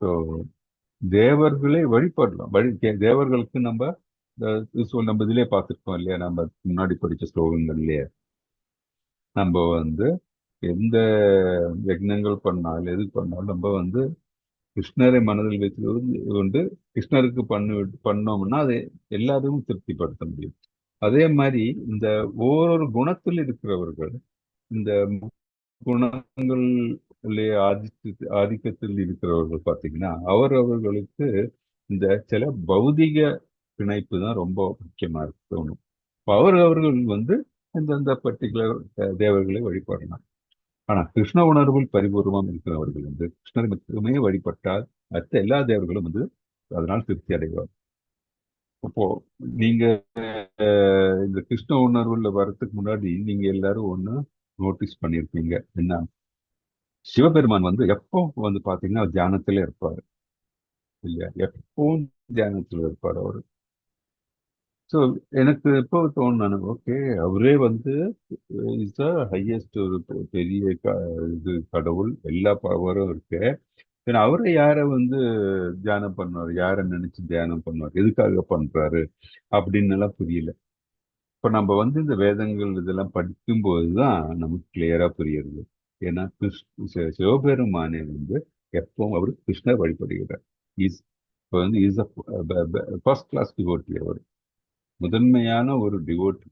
ஸோ தேவர்களை வழிபடலாம். தேவர்களுக்கு நம்ம இதுலயே பார்த்துருக்கோம் இல்லையா, நம்ம முன்னாடி படிச்ச ஸ்லோகங்கள்லயே நம்ம வந்து எந்த யக்னங்கள் பண்ணாலும் எது பண்ணாலும் நம்ம வந்து கிருஷ்ணரை மனதில் வைத்து கொண்டு கிருஷ்ணருக்கு பண்ணோம்னா அதை எல்லாரும் திருப்திப்படுத்த முடியும். அதே மாதிரி இந்த ஒவ்வொரு குணத்தில் இருக்கிறவர்கள், இந்த குணங்கள் ஆதிக்கத்தில் இருக்கிறவர்கள் பார்த்தீங்கன்னா அவர்களுக்கு இந்த சில பௌதிக பிணைப்பு தான் ரொம்ப முக்கியமா இருக்கு தோணும். அவர்கள் வந்து இந்த பர்டிகுலர் தேவர்களை வழிபடலாம். ஆனா கிருஷ்ண உணர்வில் பரிபூர்வம் இருக்கிறவர்கள் வந்து கிருஷ்ணரை மட்டுமே வழிபட்டால் மற்ற எல்லா தேவர்களும் வந்து அதனால் திருப்தி அடைவார். அப்போ நீங்க இந்த கிருஷ்ண உணர்வுல வர்றதுக்கு முன்னாடி நீங்க எல்லாரும் ஒண்ணு நோட்டீஸ் பண்ணியிருப்பீங்க. என்ன, சிவபெருமான் வந்து எப்போ வந்து பாத்தீங்கன்னா தியானத்திலே இருப்பாரு இல்லையா? எப்பவும் தியானத்துல இருப்பாரு அவரு. ஸோ எனக்கு எப்போ தோணுனானு, ஓகே அவரே வந்து இஸ் த ஹையஸ்ட், ஒரு பெரிய இது கடவுள், எல்லா பவரும் இருக்கு. ஏன்னா அவரை யாரை வந்து தியானம் பண்ணுவார், யாரை நினைச்சு தியானம் பண்ணுவார், எதுக்காக பண்றாரு அப்படின்னு எல்லாம் புரியல. இப்ப நம்ம வந்து இந்த வேதங்கள் இதெல்லாம் படிக்கும்போது தான் நமக்கு கிளியரா புரியுது. ஏன்னா சிவபெருமானே வந்து எப்பவும் அவர் கிருஷ்ணர் வழிபடுகிறார். இஸ் இப்போ வந்து இஸ் ஃபர்ஸ்ட் கிளாஸ் டிவோட்டி. அவர் முதன்மையான ஒரு டிவோட்டி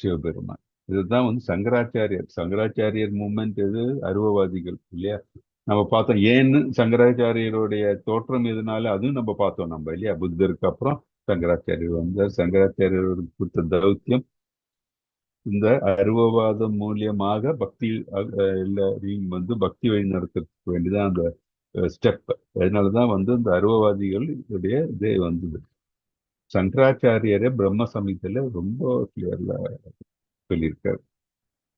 சிவபெருமான். இதுதான் வந்து சங்கராச்சாரியர் மூமெண்ட் எது, அருவவாதிகள் இல்லையா. நம்ம பார்த்தோம் ஏன்னு சங்கராச்சாரியருடைய தோற்றம் எதுனால, அதுவும் நம்ம பார்த்தோம் நம்ம இல்லையா. புத்தருக்கு அப்புறம் சங்கராச்சாரியர் வந்தார். சங்கராச்சாரியருக்கு கொடுத்த தௌத்தியம் இந்த அருவவாதம் மூலியமாக பக்தி எல்லாரையும் வந்து பக்தி வழி நடத்துறதுக்கு வேண்டிதான் அந்த ஸ்டெப். அதனாலதான் வந்து இந்த அருவவாதிகளுடைய இதே வந்தது. சங்கராச்சாரியரே பிரம்ம சமீதியில ரொம்ப கிளியர்ல சொல்லியிருக்காரு,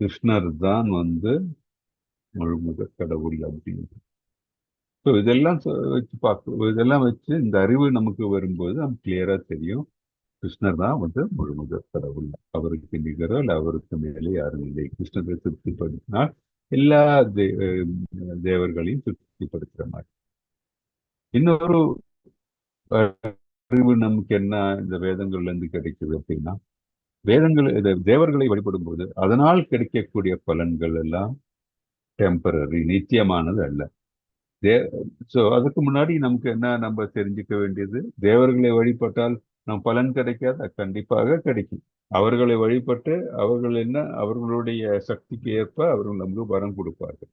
கிருஷ்ணர் தான் வந்து முழுமுத கடவுள் அப்படின்னு. ஸோ இதெல்லாம் வச்சு இதெல்லாம் வச்சு இந்த அறிவு நமக்கு வரும்போது நமக்கு கிளியரா தெரியும், கிருஷ்ணர் தான் வந்து முழுமுத கடவுள். அவருக்கு நிகரோ இல்லை அவருக்கு மேலே யாரும் இல்லை. கிருஷ்ணரை திருப்திப்படுத்தினால் எல்லா தேவர்களையும் திருப்திப்படுத்துற மாதிரி. இன்னொரு அறிவு நமக்கு என்ன இந்த வேதங்கள்ல இருந்து கிடைக்குது அப்படின்னா, தேவர்களை வழிபடும் போது அதனால் கிடைக்கக்கூடிய பலன்கள் எல்லாம் டெம்பரரி, நித்தியமானது அல்ல. ஸோ அதுக்கு முன்னாடி நமக்கு என்ன நம்ம தெரிஞ்சுக்க வேண்டியது, தேவர்களை வழிபட்டால் நம் பலன் கிடைக்காத, கண்டிப்பாக கிடைக்கும். அவர்களை வழிபட்டு அவர்களுடைய சக்திக்கு ஏற்ப அவர்கள் நமக்கு வரம் கொடுப்பார்கள்.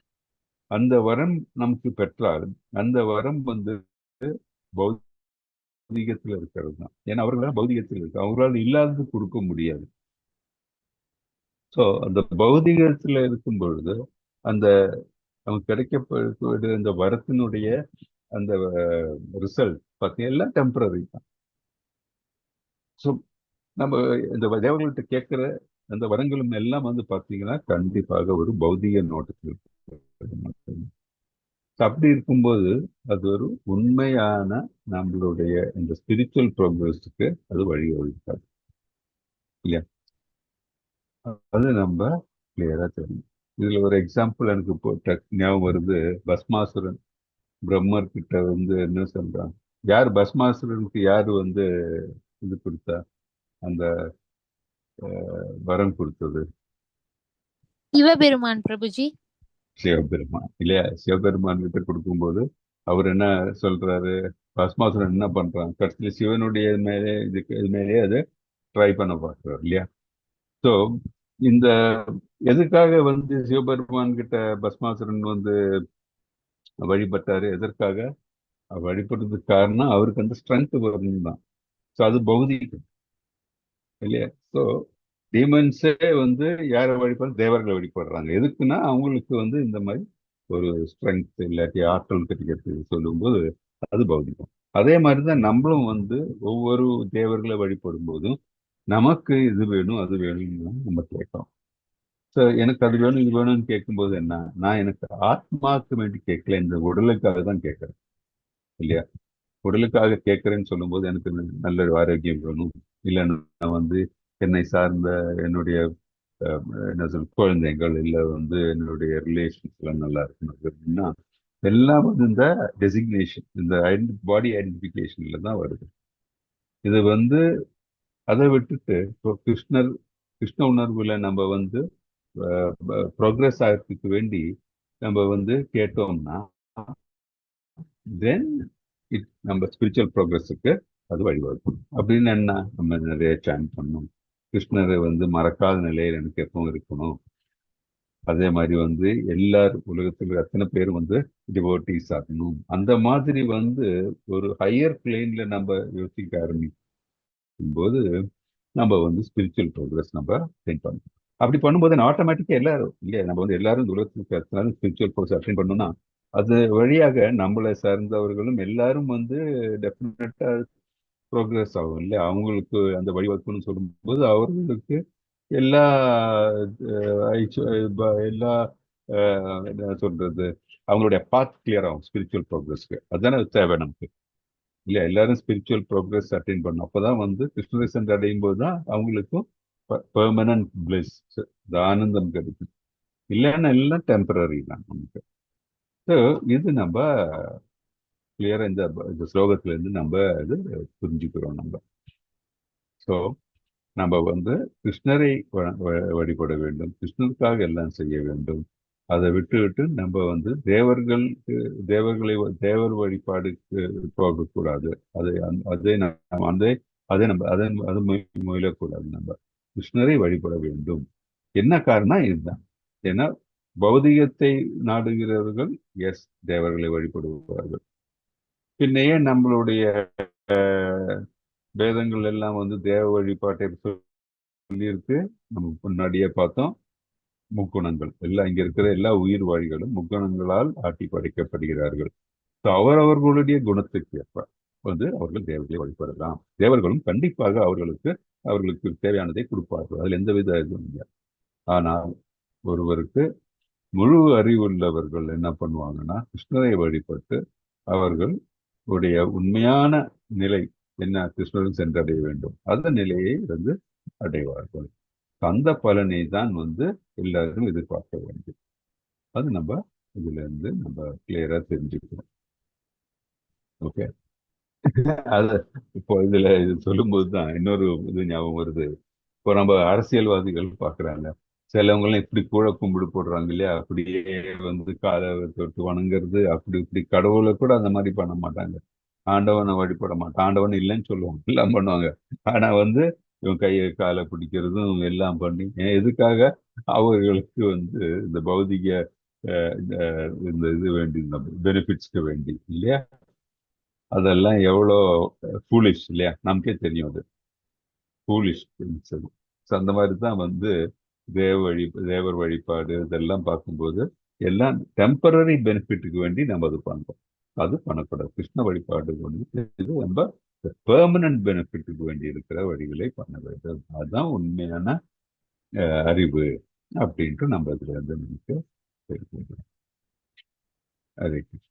அந்த வரம் நமக்கு பெற்றால் அந்த வரம் வந்து பௌதிகத்தில் இருக்கிறது தான். ஏன்னா அவர்களால் பௌதிகத்தில் இருக்கு, அவர்களால் இல்லாதது கொடுக்க முடியாது. ஸோ அந்த பௌதிகத்தில் இருக்கும் பொழுது அந்த நமக்கு கிடைக்கக்கூடிய அந்த வரத்தினுடைய அந்த ரிசல்ட் பார்த்தீங்கன்னா எல்லாம் டெம்பரரி தான். ஸோ நம்ம இந்த தேவர்கள்ட்ட கேட்கிற அந்த வரங்களும் எல்லாம் வந்து பார்த்தீங்கன்னா கண்டிப்பாக ஒரு பௌதிக நோட்டத்தில் அப்படி இருக்கும்போது அது ஒரு உண்மையான நம்மளுடைய இந்த ஸ்பிரிச்சுவல் ப்ரோக்ரஸுக்கு அது வழிவகுக்காது இல்லையா. அது நம்ம கிளியரா தெரியும். இதுல ஒரு எக்ஸாம்பிள் எனக்கு இப்போ ஞாபகம் வருது. பஸ்மாசுரன் பிரம்மர் கிட்ட வந்து என்ன சொல்றான், யார் பஸ்மாசுரனுக்கு யார் வந்து இது கொடுத்தா, அந்த வரம் கொடுத்தது? சிவபெருமான் பிரபுஜி. சிவபெருமான் இல்லையா. சிவபெருமான் கிட்ட கொடுக்கும்போது அவர் என்ன சொல்றாரு, பஸ்மாசுரன் என்ன பண்றான், கடைசியில் சிவனுடைய மேலே இது மேலே அதை ட்ரை பண்ண பார்க்கிறார் இல்லையா. ஸோ இந்த எதுக்காக வந்து சிவபெருமான் கிட்ட பஸ்மாசுரன் வந்து வழிபட்டாரு, எதற்காக வழிபடுறதுக்கு காரணம் அவருக்கு அந்த ஸ்ட்ரென்த் வரணும் தான். ஸோ அது பௌதிகம் இல்லையா. ஸோ டீமன்ஸே வந்து யாரை வழிபடுற, தேவர்களை வழிபடுறாங்க. எதுக்குன்னா அவங்களுக்கு வந்து இந்த மாதிரி ஒரு ஸ்ட்ரென்த் இல்லாட்டி ஆற்றல் கிடைக்கிறது சொல்லும்போது அது பௌதிகம். அதே மாதிரிதான் நம்மளும் வந்து ஒவ்வொரு தேவர்களை வழிபடும் போதும் நமக்கு இது வேணும் அது வேணும்னு நம்ம கேட்கிறோம். ஸோ எனக்கு அது வேணும் இது வேணும்னு கேட்கும்போது என்ன, நான் எனக்கு ஆத்மாவுக்கு வேண்டி கேட்கல, இந்த உடலுக்காக தான் கேட்கறேன் இல்லையா. உடலுக்காக கேட்கறேன்னு சொல்லும்போது எனக்கு நல்ல ஆரோக்கியம் வேணும், இல்லை நான் வந்து என்னை சார்ந்த என்னுடைய என்ன சொல் குழந்தைகள் இல்லை வந்து என்னுடைய ரிலேஷன்ஸ் எல்லாம் நல்லா இருக்கணும் அப்படின்னா எல்லாம் வந்து இந்த டெசிக்னேஷன், இந்த பாடி ஐடென்டிஃபிகேஷன்ல தான் வருது. இது வந்து அதை விட்டுட்டு இப்போ கிருஷ்ண உணர்வுல நம்ம வந்து ப்ரோக்ரஸ் ஆகிறதுக்கு வேண்டி நம்ம வந்து கேட்டோம்னா தென் நம்ம ஸ்பிரிச்சுவல் ப்ரோக்ரஸுக்கு அது வழிவகுக்கும். அப்படின்னு என்ன, நம்ம நிறைய சாண்ட் பண்ணணும், கிருஷ்ணரை வந்து மறக்காத நிலையில் எனக்கு எப்பவும் இருக்கணும். அதே மாதிரி வந்து எல்லாரும் உலகத்தில் அத்தனை பேரும் வந்து டிவோட்டீஸ் ஆகணும். அந்த மாதிரி வந்து ஒரு ஹையர் பிளேன்ல நம்ம யோசிக்க ஆரம்பிக்கும் போது நம்ம வந்து ஸ்பிரிச்சுவல் ப்ரோக்ரஸ் நம்ம அட்டைன் பண்ணணும். அப்படி பண்ணும்போது ஆட்டோமேட்டிக்கா எல்லாரும் இல்லையா, நம்ம வந்து எல்லாரும் இந்த உலகத்துக்கு அத்தனை ஸ்பிரிச்சுவல் ப்ரோக்ரஸ் அட்டைன் பண்ணோம்னா அது வழியாக நம்மளை சார்ந்தவர்களும் எல்லாரும் வந்து டெஃபினட்டா ப்ரோக்ரஸ் ஆகும் இல்லையா. அவங்களுக்கு அந்த வழிவகுப்புன்னு சொல்லும்போது அவர்களுக்கு எல்லா எல்லா என்ன சொல்றது, அவங்களுடைய பாத் கிளியர் ஆகும் ஸ்பிரிச்சுவல் ப்ரோக்ரஸ்க்கு. அதுதானே தேவை நமக்கு இல்லையா. எல்லாரும் ஸ்பிரிச்சுவல் ப்ரோக்ரஸ் அட்டைன் பண்ணும், அப்போதான் வந்து கிருஷ்ணரை சென்று அடையும் போது தான் அவங்களுக்கும் பெர்மனன்ட் பிளஸ், இந்த ஆனந்தம் கிடைக்கும். இல்லைன்னா எல்லாம் டெம்பரரி தான் நமக்கு. ஸோ இது நம்ம கிளியரா இந்த ஸ்லோகத்துல இருந்து நம்ம இது புரிஞ்சுக்கிறோம் நம்ம. ஸோ நம்ம வந்து கிருஷ்ணரை வழிபட வேண்டும், கிருஷ்ணருக்காக எல்லாம் செய்ய வேண்டும். அதை விட்டு நம்ம வந்து தேவர் வழிபாடுக்கு போகக்கூடாது. அதை முயலக்கூடாது. நம்ம கிருஷ்ணரை வழிபட வேண்டும். என்ன காரணம்? இதுதான். ஏன்னா பௌதிகத்தை நாடுகிறவர்கள் தேவர்களை வழிபடுவார்கள். பின்னையே நம்மளுடைய வேதங்கள் எல்லாம் வந்து தேவ வழிபாட்டை சொல்லியிருக்கு. நம்ம முன்னாடியே பார்த்தோம். முக்குணங்கள் எல்லாம் இங்க இருக்கிற எல்லா உயிர் வாழிகளும் முக்குணங்களால் ஆட்டி படைக்கப்படுகிறார்கள். அவரவர்களுடைய குணத்துக்கு ஏற்ப வந்து அவர்கள் தேவர்களை வழிபடலாம். தேவர்களும் கண்டிப்பாக அவர்களுக்கு தேவையானதை கொடுப்பார்கள். அதுல எந்தவித இதுவும் இல்லை. ஆனால் ஒருவருக்கு முழு அறிவுள்ளவர்கள் என்ன பண்ணுவாங்கன்னா, கிருஷ்ணரை வழிபட்டு அவர்களுடைய உண்மையான நிலை என்ன, கிருஷ்ணரும் சென்றடைய வேண்டும், அந்த நிலையை வந்து அடைவார்கள். அந்த பலனை தான் வந்து எல்லாரும் எதிர்பார்க்க வேண்டும். அது நம்ம இதுல இருந்து நம்ம கிளியரா தெரிஞ்சுக்கணும். ஓகே. அது இப்போ இது சொல்லும் போதுதான் இன்னொரு இது ஞாபகம் வருது. இப்போ நம்ம அரசியல்வாதிகள் பாக்குறாங்க, சிலவங்களாம் இப்படி கூட கும்பிடு போடுறாங்க இல்லையா, அப்படியே வந்து காலை தொட்டு வணங்குறது, அப்படி இப்படி. கடவுளை கூட அந்த மாதிரி பண்ண மாட்டாங்க. ஆண்டவனை வழிபட மாட்டான், ஆண்டவன் இல்லைன்னு சொல்லுவாங்க, எல்லாம் பண்ணுவாங்க. ஆனா வந்து இவன் கையை காலை பிடிக்கிறதும் எல்லாம் பண்ணி எதுக்காக? அவர்களுக்கு வந்து இந்த பௌதிக இந்த இது வேண்டி, இந்த பெனிஃபிட்ஸ்க்கு வேண்டி இல்லையா. அதெல்லாம் எவ்வளோ ஃபூலிஷ் இல்லையா, நமக்கே தெரியும் அது ஃபூலிஷ். அந்த மாதிரி தான் வந்து தேவர் வழிபாடு இதெல்லாம் பார்க்கும்போது எல்லாம் டெம்பரரி பெனிஃபிட்டுக்கு வேண்டி நம்ம அது பண்றோம். அது பண்ணக்கூடாது. கிருஷ்ண வழிபாடு வந்து இது நம்ம பெர்மனன்ட் பெனிஃபிட்டுக்கு வேண்டி இருக்கிற வழிகளை பண்ண வேண்டும். அதுதான் உண்மையான அறிவு அப்படின்ட்டு நம்ம இதுல இருந்து நமக்கு தெரிஞ்சுக்கலாம். ஹரே கிருஷ்ணா.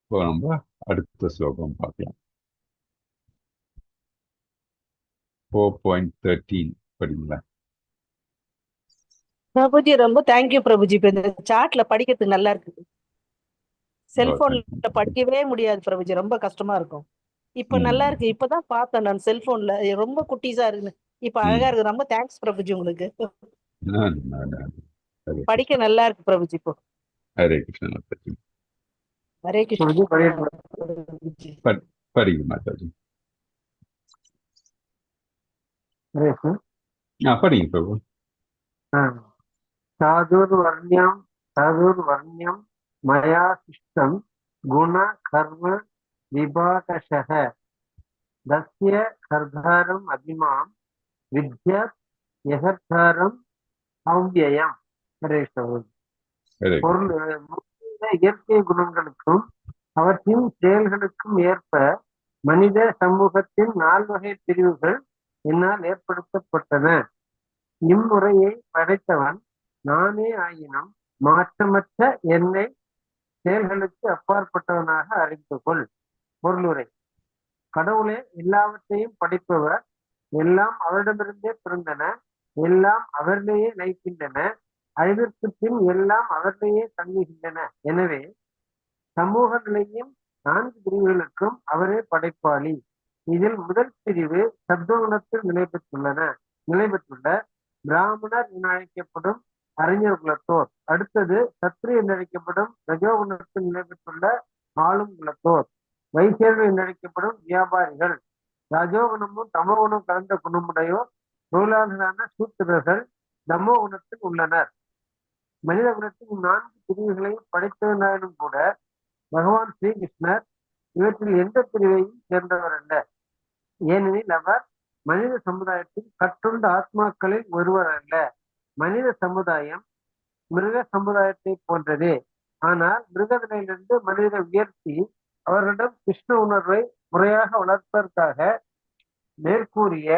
இப்போ நம்ம அடுத்த ஸ்லோகம் பார்க்கலாம். 4.13 படிங்களா? பிரபுஜி ரொம்ப தேங்க்யூ பிரபுஜி. இப்ப இந்த சாட்ல படிக்கிறதுக்கு நல்லா இருக்குது. செல்போன்ல படிக்கவே முடியாது பிரபுஜி, ரொம்ப கஷ்டமா இருக்கும். இப்ப நல்லா இருக்கு. இப்பதான் பார்த்தேன் நான் செல்போன்ல, ரொம்ப குட்டீஸா இருக்கு. இப்ப அழகா இருக்கு. ரொம்ப தேங்க்ஸ் பிரபுஜி உங்களுக்கு. படிக்க நல்லா இருக்கு பிரபுஜி. இப்போ ஹரே கிருஷ்ணா. ஹரே கிருஷ்ணா. படிங்க மாதாஜி. படிங்க பிரபு. சாதுர்வர்ணியம் மயா சிஷ்டம் குண கர்ம விபாகஷः தஸ்ய கர்தாரம் அபிமாம் வித்யாத் யகர்தாரம் அவ்யயம். பொருள் இயற்கை குணங்களுக்கும் அவற்றின் செயல்களுக்கும் ஏற்ப மனித சமூகத்தின் 4 வகை பிரிவுகள் என்னால் ஏற்படுத்தப்பட்டன. இம்முறையை படைத்தவன் நானே ஆயினும் மாற்றமற்ற என்னை செயல்களுக்கு அப்பாற்பட்டவனாக அறிந்து கொள். பொருளுரை: கடவுளே எல்லாவற்றையும் படைப்பவர். எல்லாம் அவரிடமிருந்தே பிறந்தன, எல்லாம் அவரிலேயே நயிக்கின்றன, அழிவிற்கு பின் எல்லாம் அவரிலேயே தங்குகின்றன. எனவே சமூக நிலையும் 4 பிரிவுகளுக்கும் அவரே படைப்பாளி. இதில் முதல் பிரிவு சத்துவகுணத்தில் நிலைபெற்றுள்ள பிராமணர் என அழைக்கப்படும் அறிஞர் குலத்தோர். அடுத்தது சத்திரியர் என அழைக்கப்படும் ரஜோகுணத்தில் நிலைபெற்றுள்ள ஆளும் குலத்தோர். வைசியர்கள் என அழைக்கப்படும் வியாபாரிகள். ரஜோகுணமும் தமோகுணம் கலந்த குணமுடையோர் தொழிலாளர்களான சூத்திரர்கள் தமோ குணத்தில் உள்ளனர். மனித குலத்தின் 4 பிரிவுகளையும் படைத்தவனாலும் கூட பகவான் ஸ்ரீகிருஷ்ணர் இவற்றில் எந்த பிரிவையும் சேர்ந்தவர் அல்ல. ஏனெனில் அவர் மனித சமுதாயத்தில் கற்றுண்ட ஆத்மாக்களில் ஒருவர் அல்ல. மனித சமுதாயம் மிருக சமுதாயத்தை போன்றதே. ஆனால் மிருக நிலையிலிருந்து மனிதரை உயர்த்தி அவர்களிடம் கிருஷ்ண உணர்வை முறையாக வளர்ப்பதற்காக மேற்கூறிய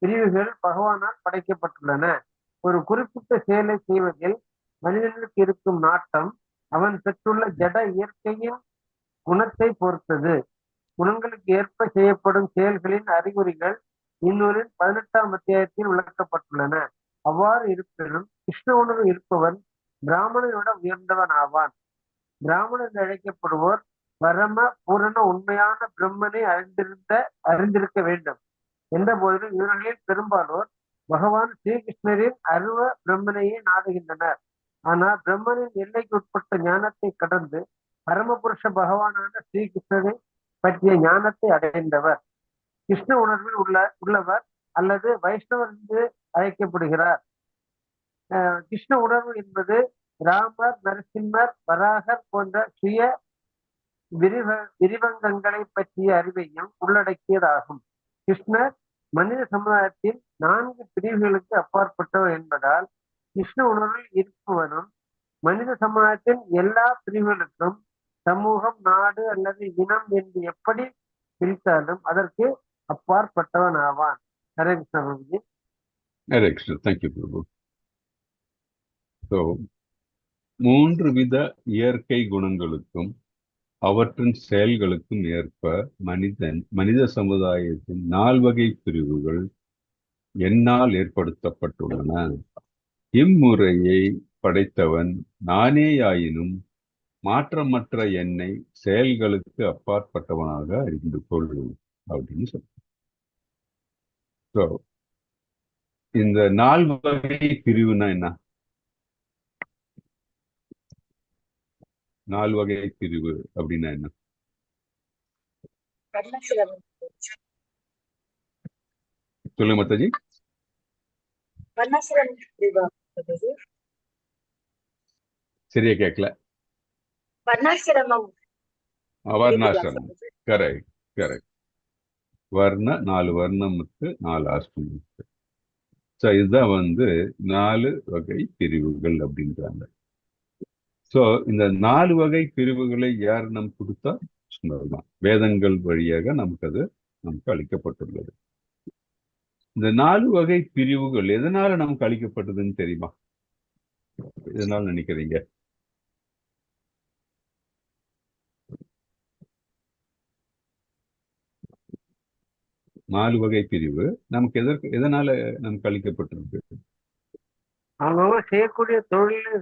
பிரிவுகள் பகவானால் படைக்கப்பட்டுள்ளன. ஒரு குறிப்பிட்ட செயலை செய்வதில் மனிதனுக்கு இருக்கும் நாட்டம் அவன் பெற்றுள்ள ஜட இயற்கையின் குணத்தை பொறுத்தது. குணங்களுக்கு ஏற்ப செய்யப்படும் செயல்களின் அறிகுறிகள் இந்நூலின் 18ஆம் அத்தியாயத்தில் விளக்கப்பட்டுள்ளன. அவ்வாறு இருப்பினும் கிருஷ்ண உணர்வு இருப்பவன் பிராமணனோட உயர்ந்தவன் ஆவான். பிராமணன் என்று அழைக்கப்படுவோர் பரம பூரண உண்மையான பிரம்மனை அறிந்திருக்க வேண்டும். என்ற போதிலும் இவர்களில் பெரும்பாலோர் பகவான் ஸ்ரீகிருஷ்ணரின் அருவ பிரம்மனையே நாடுகின்றனர். ஆனால் பிரம்மனின் எல்லைக்கு உட்பட்ட ஞானத்தை கடந்து பரமபுருஷ பகவானான ஸ்ரீகிருஷ்ணரை பற்றிய ஞானத்தை அடைந்தவர் கிருஷ்ண உணர்வில் உள்ளவர் அல்லது வைஷ்ணவர் என்று அழைக்கப்படுகிறார். கிருஷ்ண உணர்வு என்பது ராமர், நரசிம்மர், வராகர் போன்ற சுய விரிவங்கங்களை பற்றிய அறிவையும் உள்ளடக்கியதாகும். கிருஷ்ணர் மனித சமுதாயத்தின் 4 பிரிவுகளுக்கு அப்பாற்பட்டவர் என்பதால் கிருஷ்ண உணர்வில் இருப்பவனும் மனித சமுதாயத்தின் எல்லா பிரிவுகளுக்கும் சமூகம், நாடு அல்லது இனம் என்று எப்படி பிரித்தாலும் அதற்கு அப்பாற்பட்டவன் ஆவான். ஹரே கிருஷ்ண பிரபுஜி. ஹரே கிருஷ்ண. தேங்க்யூ பிரபு. ஸோ 3 வித இயற்கை குணங்களுக்கும் அவற்றின் செயல்களுக்கும் ஏற்ப மனித சமுதாயத்தின் 4 வகை பிரிவுகள் என்னால் ஏற்படுத்தப்பட்டுள்ளன. இம்முறையை படைத்தவன் நானேயாயினும் மாற்றமற்ற என்னை செயல்களுக்கு அப்பாற்பட்டவனாக அறிந்து கொள்ளும் அப்படின்னு சொல்ற. இந்த 4 வகை பிரிவுனா என்ன? 4 வகை பிரிவு அப்படின்னா என்ன? சொல்லுங்க மாதாஜி. சரியா கேட்கல. வர்ணாசிரமம். Correct correct. வர்ண 4 வர்ணம் இருக்கு, 4 ஆசிரமம் இருக்கு. ஸோ இதுதான் 4 வகை பிரிவுகள் அப்படின்றாங்க. ஸோ இந்த 4 வகை பிரிவுகளை யார் நமக்கு கொடுத்தா? கிருஷ்ணர். வேதங்கள் வழியாக நமக்கு அளிக்கப்பட்டுள்ளது. இந்த 4 வகை பிரிவுகள் எதனால நமக்கு அளிக்கப்பட்டதுன்னு தெரியுமா? எதனால நினைக்கிறீங்க? நாலு வகை பிரிவு நமக்கு எதனால நமக்கு அளிக்கப்பட்டிருக்கு? அவங்க செய்யக்கூடிய தொழில்.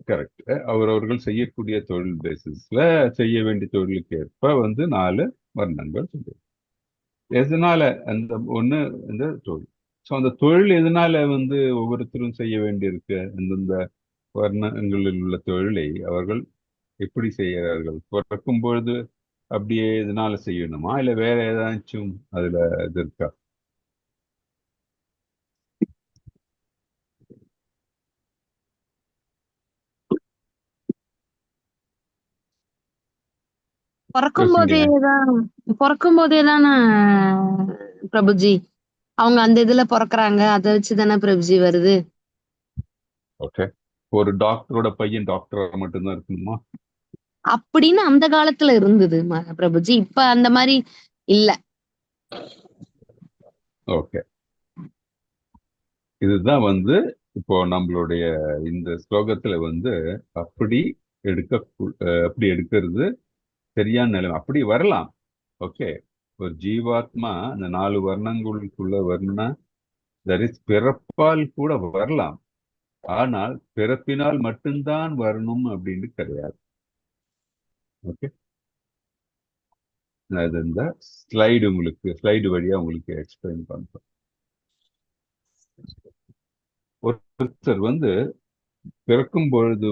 கரெக்ட். அவரவர்கள் செய்யக்கூடிய தொழில் பேசிஸ்ல செய்ய வேண்டிய தொழிலுக்கு ஏற்ப 4 வர்ணங்கள் சொல்லுது. எதனால அந்த ஒண்ணு இந்த தொழில். ஸோ அந்த தொழில் எதனால ஒவ்வொருத்தரும் செய்ய வேண்டியிருக்கு? அந்தந்த வர்ணங்களில் உள்ள தொழிலை அவர்கள் எப்படி செய்கிறார்கள்? பிறக்கும் பொழுது அப்படியே இதனால செய்யணுமா, இல்ல வேற ஏதாச்சும் அதுல இது இருக்கா? பிறக்கும் போதேதானே பிரபுஜி அவங்க அந்த இதுல பிறக்குறாங்க, அதை வச்சுதானே பிரபுஜி வருது. ஓகே. ஒரு டாக்டரோட பையன் டாக்டரா மட்டும்தான் இருக்கணுமா அப்படின்னு அந்த காலத்துல இருந்தது பிரபுஜி. இப்ப அந்த மாதிரி இல்ல. ஓகே. இதுதான் இப்போ நம்மளுடைய இந்த ஸ்லோகத்துல அப்படி எடுக்கிறது சரியான நிலைமை. அப்படி வரலாம். ஓகே. ஒரு ஜீவாத்மா அந்த 4 வர்ணங்களுக்குள்ள வரணும்னா பிறப்பால் கூட வரலாம். ஆனால் பிறப்பினால் மட்டும்தான் வரணும் அப்படின்னு கிடையாது. ஓகே. அது இந்த ஸ்லைடு வழியா உங்களுக்கு எக்ஸ்பிளைன் பண்றேன். ஒருத்தர் பிறக்கும் பொழுது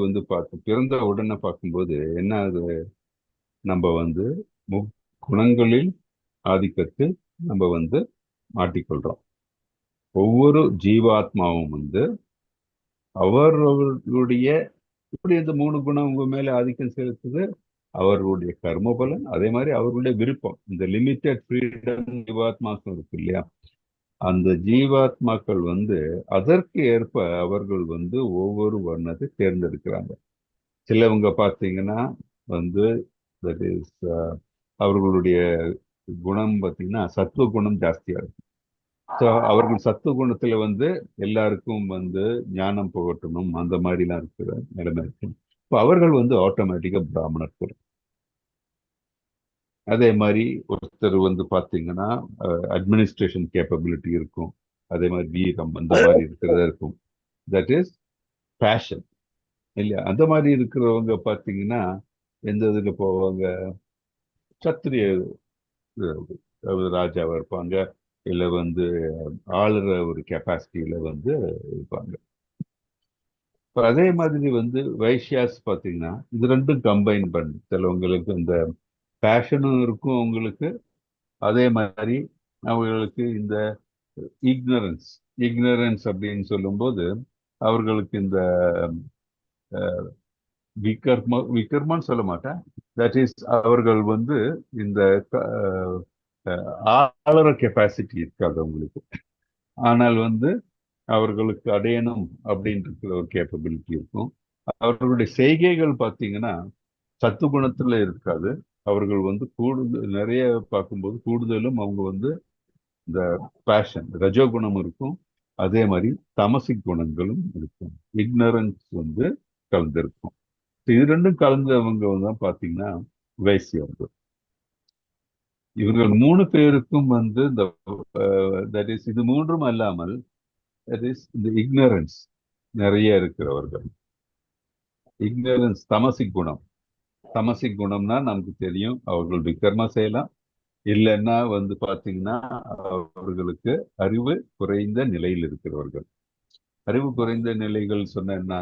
பிறந்த உடனே பார்க்கும்போது என்ன ஆகுது? நம்ம குணங்களில் ஆதிக்கத்தில் நம்ம மாட்டிக்கொள்றோம். ஒவ்வொரு ஜீவாத்மாவும் அவர்களுடைய இப்படி இந்த 3 குணம் உங்க மேல ஆதிக்கம் செலுத்துது. அவர்களுடைய கர்மபலன், அதே மாதிரி அவர்களுடைய விருப்பம். இந்த லிமிட்டட் ஃப்ரீடம் ஜீவாத்மாக்கள் இருக்கு இல்லையா, அந்த ஜீவாத்மாக்கள் அதற்கு ஏற்ப அவர்கள் ஒவ்வொரு வர்ணத்தை தேர்ந்தெடுக்கிறாங்க. சிலவங்க பார்த்தீங்கன்னா தட் இஸ் அவர்களுடைய குணம் பார்த்தீங்கன்னா சத்துவ குணம் ஜாஸ்தியா இருக்கும். ஸோ அவர்கள் சத்துவ குணத்துல எல்லாருக்கும் ஞானம் புகட்டணும், அந்த மாதிரிலாம் இருக்கிற நிலைமை இருக்கு. இப்போ அவர்கள் ஆட்டோமேட்டிக்கா பிராமணர் குலம். அதே மாதிரி ஒருத்தர் பார்த்தீங்கன்னா அட்மினிஸ்ட்ரேஷன் கேப்பபிலிட்டி இருக்கும், அதே மாதிரி வீரம் அந்த மாதிரி இருக்கிறதா இருக்கும். தட் இஸ் பேஷன் இல்லையா? அந்த மாதிரி இருக்கிறவங்க பார்த்தீங்கன்னா எந்த இதுல போவாங்க? சத்திரிய ராஜாவா இருப்பாங்க, இல்லை வந்து ஆளுற ஒரு கெப்பாசிட்டியில வந்து இருப்பாங்க. இப்போ அதே மாதிரி வந்து வைஷ்யாஸ் பார்த்தீங்கன்னா இது ரெண்டும் கம்பைன் பண்ணி சிலவங்களுக்கு இந்த பேஷனும் இருக்கும் அவங்களுக்கு, அதே மாதிரி அவங்களுக்கு இந்த இக்னரன்ஸ் இக்னரன்ஸ் அப்படின்னு சொல்லும்போது அவர்களுக்கு இந்த விகர்மான்னு சொல்ல மாட்டேன், தட் இஸ் அவர்கள் வந்து இந்த ஆளுற கெப்பாசிட்டி இருக்காது அவங்களுக்கு. ஆனால் வந்து அவர்களுக்கு அடையணும் அப்படின்ற ஒரு கேப்பபிலிட்டி இருக்கும். அவர்களுடைய செய்கைகள் பார்த்தீங்கன்னா சத்துகுணத்துல இருக்காது. அவர்கள் வந்து கூடுதல் நிறைய பார்க்கும்போது கூடுதலும் அவங்க வந்து இந்த பேஷன் ரஜோகுணம் இருக்கும், அதே மாதிரி தமசிக் குணங்களும் இருக்கும், இக்னரன்ஸ் வந்து கலந்திருக்கும். இது ரெண்டும் கலந்தவங்க தான் பார்த்தீங்கன்னா வைசியர்கள். இவர்கள் 3 பேருக்கும் வந்து இந்த தட் இஸ் இது மூன்றும் அல்லாமல் தட் இஸ் இந்த இக்னரன்ஸ் நிறைய இருக்கிறவர்கள். இக்னரன்ஸ் தமசிக் குணம். தமசிக் குணம்னா நமக்கு தெரியும், அவர்கள் விக்ரமா செய்யலாம், இல்லைன்னா வந்து பார்த்தீங்கன்னா அவர்களுக்கு அறிவு குறைந்த நிலையில் இருக்கிறவர்கள். அறிவு குறைந்த நிலைகள் சொன்னா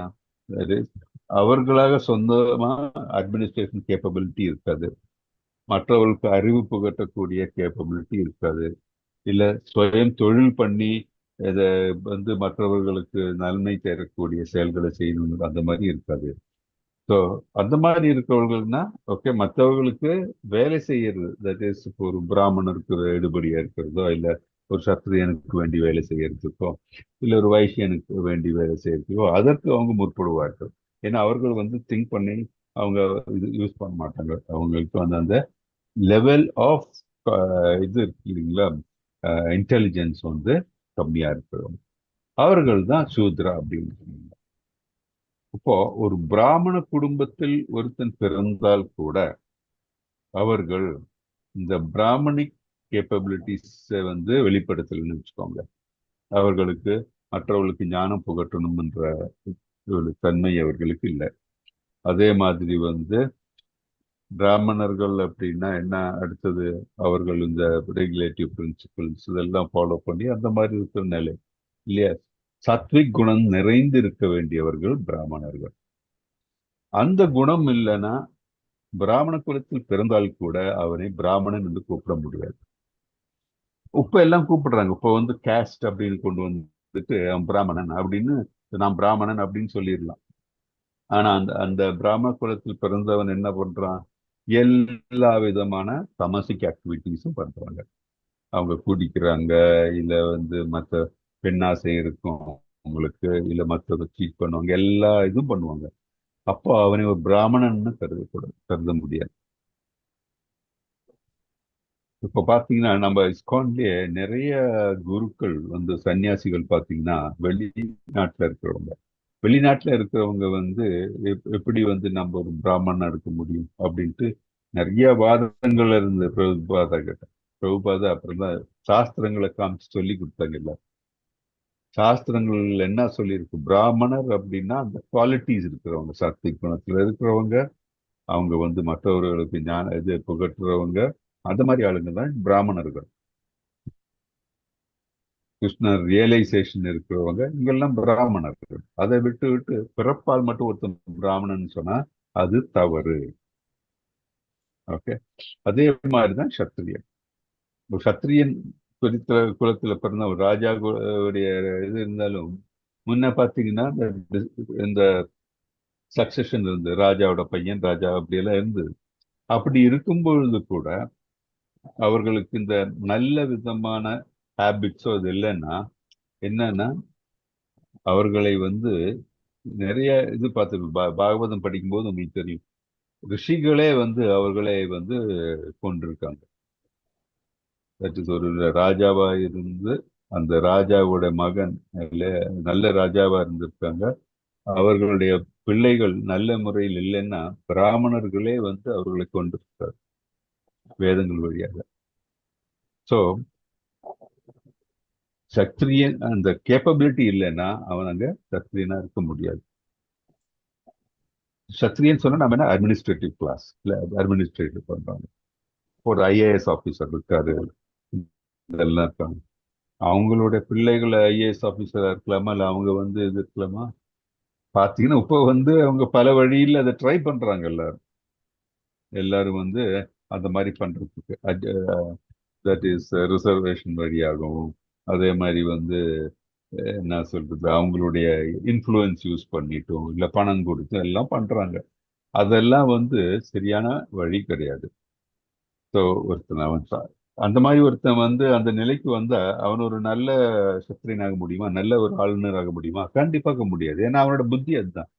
அவர்களாக சொந்தமா அட்மினிஸ்ட்ரேஷன் கேப்பபிலிட்டி இருக்காது, மற்றவர்களுக்கு அறிவு புகட்டக்கூடிய கேப்பபிலிட்டி இருக்காது, இல்லை சுயம் தொழில் பண்ணி இதை வந்து மற்றவர்களுக்கு நன்மை தரக்கூடிய செயல்களை செய்யணும் அந்த மாதிரி இருக்காது. ஸோ அந்த மாதிரி இருக்கிறவர்கள்னா ஓகே, மற்றவர்களுக்கு வேலை செய்யறது, தட் இஸ் இப்போ ஒரு பிராமணருக்கு எடுபடியா இருக்கிறதோ, இல்லை ஒரு சத்திரியனுக்கு வேண்டி வேலை செய்யறதுக்கோ, இல்லை ஒரு வைசியனுக்கு வேண்டி வேலை செய்யறதுக்கோ அதற்கு அவங்க முற்படுவார்கள். ஏன்னா அவர்கள் வந்து திங்க் பண்ணி அவங்க இது யூஸ் பண்ண மாட்டாங்க. அவங்களுக்கு வந்து அந்த லெவல் ஆஃப் இது இருக்கு இல்லைங்களா, இன்டெலிஜென்ஸ் வந்து கம்மியா இருக்கிறவங்க அவர்கள் தான் சூத்ரா அப்படின்னு சொன்னாங்க. இப்போ ஒரு பிராமண குடும்பத்தில் ஒருத்தன் பிறந்தால் கூட அவர்கள் இந்த பிராமணிக் கேப்பபிலிட்டிஸை வந்து வெளிப்படுத்தலன்னு வச்சுக்கோங்க. அவர்களுக்கு மற்றவர்களுக்கு ஞானம் புகட்டணும் என்ற ஒரு தன்மை அவர்களுக்கு இல்லை. அதே மாதிரி வந்து பிராமணர்கள் அப்படின்னா என்ன, அடுத்தது அவர்கள் இந்த ரெகுலேட்டிவ் பிரின்சிபிள்ஸ் இதெல்லாம் ஃபாலோ பண்ணி அந்த மாதிரி இருக்கிற நிலை இல்லையா. சாத்விக் குணம் நிறைந்து இருக்க வேண்டியவர்கள் பிராமணர்கள். அந்த குணம் இல்லைன்னா பிராமண குலத்தில் பிறந்தால் கூட அவனை பிராமணன் என்று கூப்பிட முடியாது. இப்ப எல்லாம் கூப்பிடுறாங்க, இப்ப வந்து கேஸ்ட் அப்படின்னு கொண்டு வந்துட்டு அவன் பிராமணன் அப்படின்னு, நான் பிராமணன் அப்படின்னு சொல்லிடலாம். ஆனா அந்த அந்த பிராமண குலத்தில் பிறந்தவன் என்ன பண்றான், எல்லா விதமான தமசிக் ஆக்டிவிட்டிஸும் பண்றாங்க. அவங்க குடிக்கிறாங்க, இல்ல வந்து மற்ற பெண்ணாசை இருக்கும் அவங்களுக்கு, இல்ல மற்றதை சீட் பண்ணுவாங்க, எல்லா இதுவும் பண்ணுவாங்க. அப்போ அவனை ஒரு பிராமணன்னு கருத முடியாது. இப்போ பாத்தீங்கன்னா நம்ம இஸ்கான்லயே நிறைய குருக்கள் வந்து சன்னியாசிகள் பாத்தீங்கன்னா வெளிநாட்டுல இருக்கிறவங்க வந்து எப்படி வந்து நம்ம ஒரு பிராமணன் எடுக்க முடியும் அப்படின்ட்டு நிறைய வாதங்கள் இருந்தது. பிரபுபாதா கிட்ட, பிரபுபாதா அப்புறம் தான் சாஸ்திரங்களை காமிச்சு சொல்லி கொடுத்தாங்க. இல்ல சாஸ்திரங்கள் என்ன சொல்லியிருக்கு, பிராமணர் அப்படின்னா அந்த குவாலிட்டிஸ் இருக்கிறவங்க, சாத்விக் குணத்துல இருக்கிறவங்க, அவங்க வந்து மற்றவர்களுக்கு ஞான இது புகட்டுறவங்க, அந்த மாதிரி ஆளுங்க தான் பிராமணர்கள். கிருஷ்ணர் ரியலைசேஷன் இருக்கிறவங்க இங்கெல்லாம் பிராமணர்கள். அதை விட்டு விட்டு பிறப்பால் மட்டும் ஒருத்தன் பிராமணன் சொன்னா அது தவறு. ஓகே, அதே மாதிரிதான் சத்திரியன். சத்திரியன் குலத்துல பிறந்த ஒரு ராஜா உடைய இது இருந்தாலும் முன்ன பாத்தீங்கன்னா இந்த சக்சஷன் இருந்து ராஜாவோட பையன் ராஜா அப்படியெல்லாம் இருந்தது. அப்படி இருக்கும் பொழுது கூட அவர்களுக்கு இந்த நல்ல விதமான ஹேபிட்ஸோ அது இல்லைன்னா என்னன்னா அவர்களை வந்து நிறைய இது பார்த்து பாகவதம் படிக்கும்போது உங்களுக்கு தெரியும், ரிஷிகளே வந்து அவர்களை வந்து கொண்டிருக்காங்க. ஒரு ராஜாவா இருந்து அந்த ராஜாவோட மகன் நல்ல ராஜாவா இருந்திருக்காங்க, அவர்களுடைய பிள்ளைகள் நல்ல முறையில் இல்லைன்னா பிராமணர்களே வந்து அவர்களை கொண்டிருக்காரு வேதங்கள் வழியாக. ஸோ சத்திரியன் அந்த கேப்பபிலிட்டி இல்லைன்னா அவன் அங்க சத்திரியனா இருக்க முடியாது. சத்திரியன் சொன்னா நம்ம என்ன அட்மினிஸ்ட்ரேட்டிவ் கிளாஸ், இல்ல அட்மினிஸ்ட்ரேட்டிவ் பண்றாங்க, ஒரு ஐஏஎஸ் ஆபீசர் இருக்காரு, இதெல்லாம் இருக்காங்க. அவங்களோட பிள்ளைகள் ஐஏஎஸ் ஆஃபீஸரா இருக்கலாமா, இல்லை அவங்க வந்து இது இருக்கலாமா. பார்த்தீங்கன்னா இப்போ வந்து அவங்க பல வழியில் அதை ட்ரை பண்றாங்க. எல்லாரும் வந்து அந்த மாதிரி பண்றதுக்கு தட் இஸ் ரிசர்வேஷன் வழியாகவும், அதே மாதிரி வந்து என்ன சொல்றது, அவங்களுடைய இன்ஃப்ளூயன்ஸ் யூஸ் பண்ணிட்டும், இல்லை பணம் கொடுத்து எல்லாம் பண்றாங்க. அதெல்லாம் வந்து சரியான வழி கிடையாது. ஸோ ஒருத்தன் அவன் அந்த மாதிரி ஒருத்தன் வந்து அந்த நிலைக்கு வந்தா அவன் ஒரு நல்ல சத்திரியனாக முடியுமா, நல்ல ஒரு ஆளுநராக முடியுமா? கண்டிப்பாக முடியாது. ஏன்னா அவனோட புத்தி அதுதான்.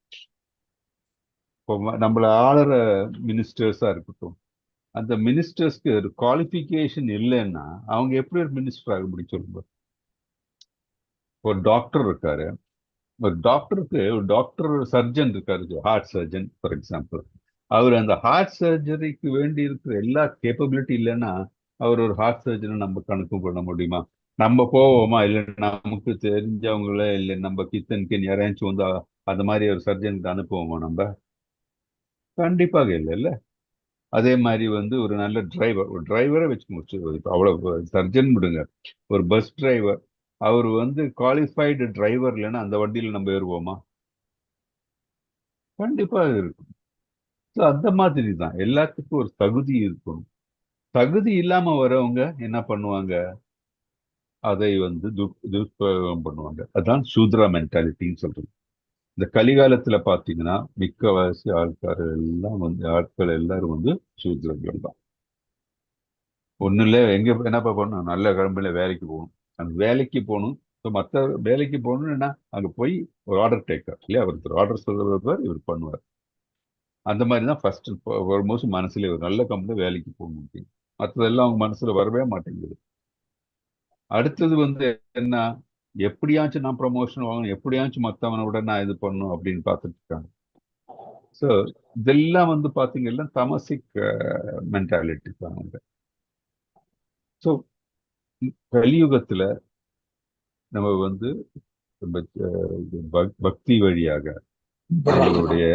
இப்போ நம்மள ஆளுற மினிஸ்டர்ஸா இருக்கட்டும், அந்த மினிஸ்டர்ஸ்க்கு ஒரு குவாலிஃபிகேஷன் இல்லைன்னா அவங்க எப்படி ஒரு மினிஸ்டர் ஆக முடியும் சொல்லுங்க. ஒரு டாக்டர் இருக்காரு, ஒரு டாக்டருக்கு ஒரு டாக்டர் சர்ஜன் இருக்காரு, ஹார்ட் சர்ஜன் ஃபார் எக்ஸாம்பிள். அவர் அந்த ஹார்ட் சர்ஜரிக்கு வேண்டி இருக்கிற எல்லா கேப்பபிலிட்டி இல்லைன்னா அவர் ஒரு ஹார்ட் சர்ஜனை நம்ம கணக்கு பண்ண முடியுமா? நம்ம போவோமா? இல்லை நமக்கு தெரிஞ்சவங்கள, இல்லை நம்ம கித்தனுக்கு யாராச்சும் வந்து அந்த மாதிரி ஒரு சர்ஜனுக்கு அனுப்புவோமா நம்ம? கண்டிப்பாக இல்லை. அதே மாதிரி வந்து ஒரு நல்ல டிரைவர், ஒரு டிரைவரை வச்சு முடிச்சு, அவ்வளவு சர்ஜன் விடுங்க, ஒரு பஸ் டிரைவர், அவர் வந்து குவாலிஃபைடு டிரைவர் இல்லைன்னா அந்த வண்டியில் நம்ம ஏறுவோமா? கண்டிப்பா இருக்கும். ஸோ அந்த மாதிரி தான் எல்லாத்துக்கும் ஒரு தகுதி இருக்கணும். தகுதி இல்லாம வரவங்க என்ன பண்ணுவாங்க? அதை வந்து துஷ்பிரயோகம் பண்ணுவாங்க. அதான் சூத்ரா மென்டாலிட்டின்னு சொல்றது. இந்த கலிகாலத்துல பாத்தீங்கன்னா மிக்கவாசி ஆட்கள் எல்லாரும் வந்து சூத்ரர்கள் தான். ஒன்றும் இல்லை, எங்கே என்னப்பா பண்ணணும், நல்ல கிளம்புல வேலைக்கு போகணும். அந்த வேலைக்கு போகணும். ஸோ மற்ற வேலைக்கு போகணும்னா அங்கே போய் ஒரு ஆர்டர் டேக்கர் இல்லையா, ஒருத்தர் ஆர்டர் சொல்லுவார், இவர் பண்ணுவார். அந்த மாதிரி தான் ஃபர்ஸ்ட் ஆல்மோஸ்ட் மனசுல ஒரு நல்ல கம்பெனியில் வேலைக்கு போகணும் அப்படின்னு. மற்றதெல்லாம் அவங்க மனசுல வரவே மாட்டேங்குது. அடுத்தது வந்து என்ன, எப்படியாச்சும் நான் ப்ரமோஷன் வாங்கணும், எப்படியாச்சும் மற்றவனை விட நான் இது பண்ணணும் அப்படின்னு பார்த்துட்டு இருக்காங்க. ஸோ இதெல்லாம் வந்து பார்த்தீங்கன்னா தமசிக் மென்டாலிட்டி தான் அவங்க. ஸோ கலியுகத்துல நம்ம வந்து பக்தி வழியாக நம்மளுடைய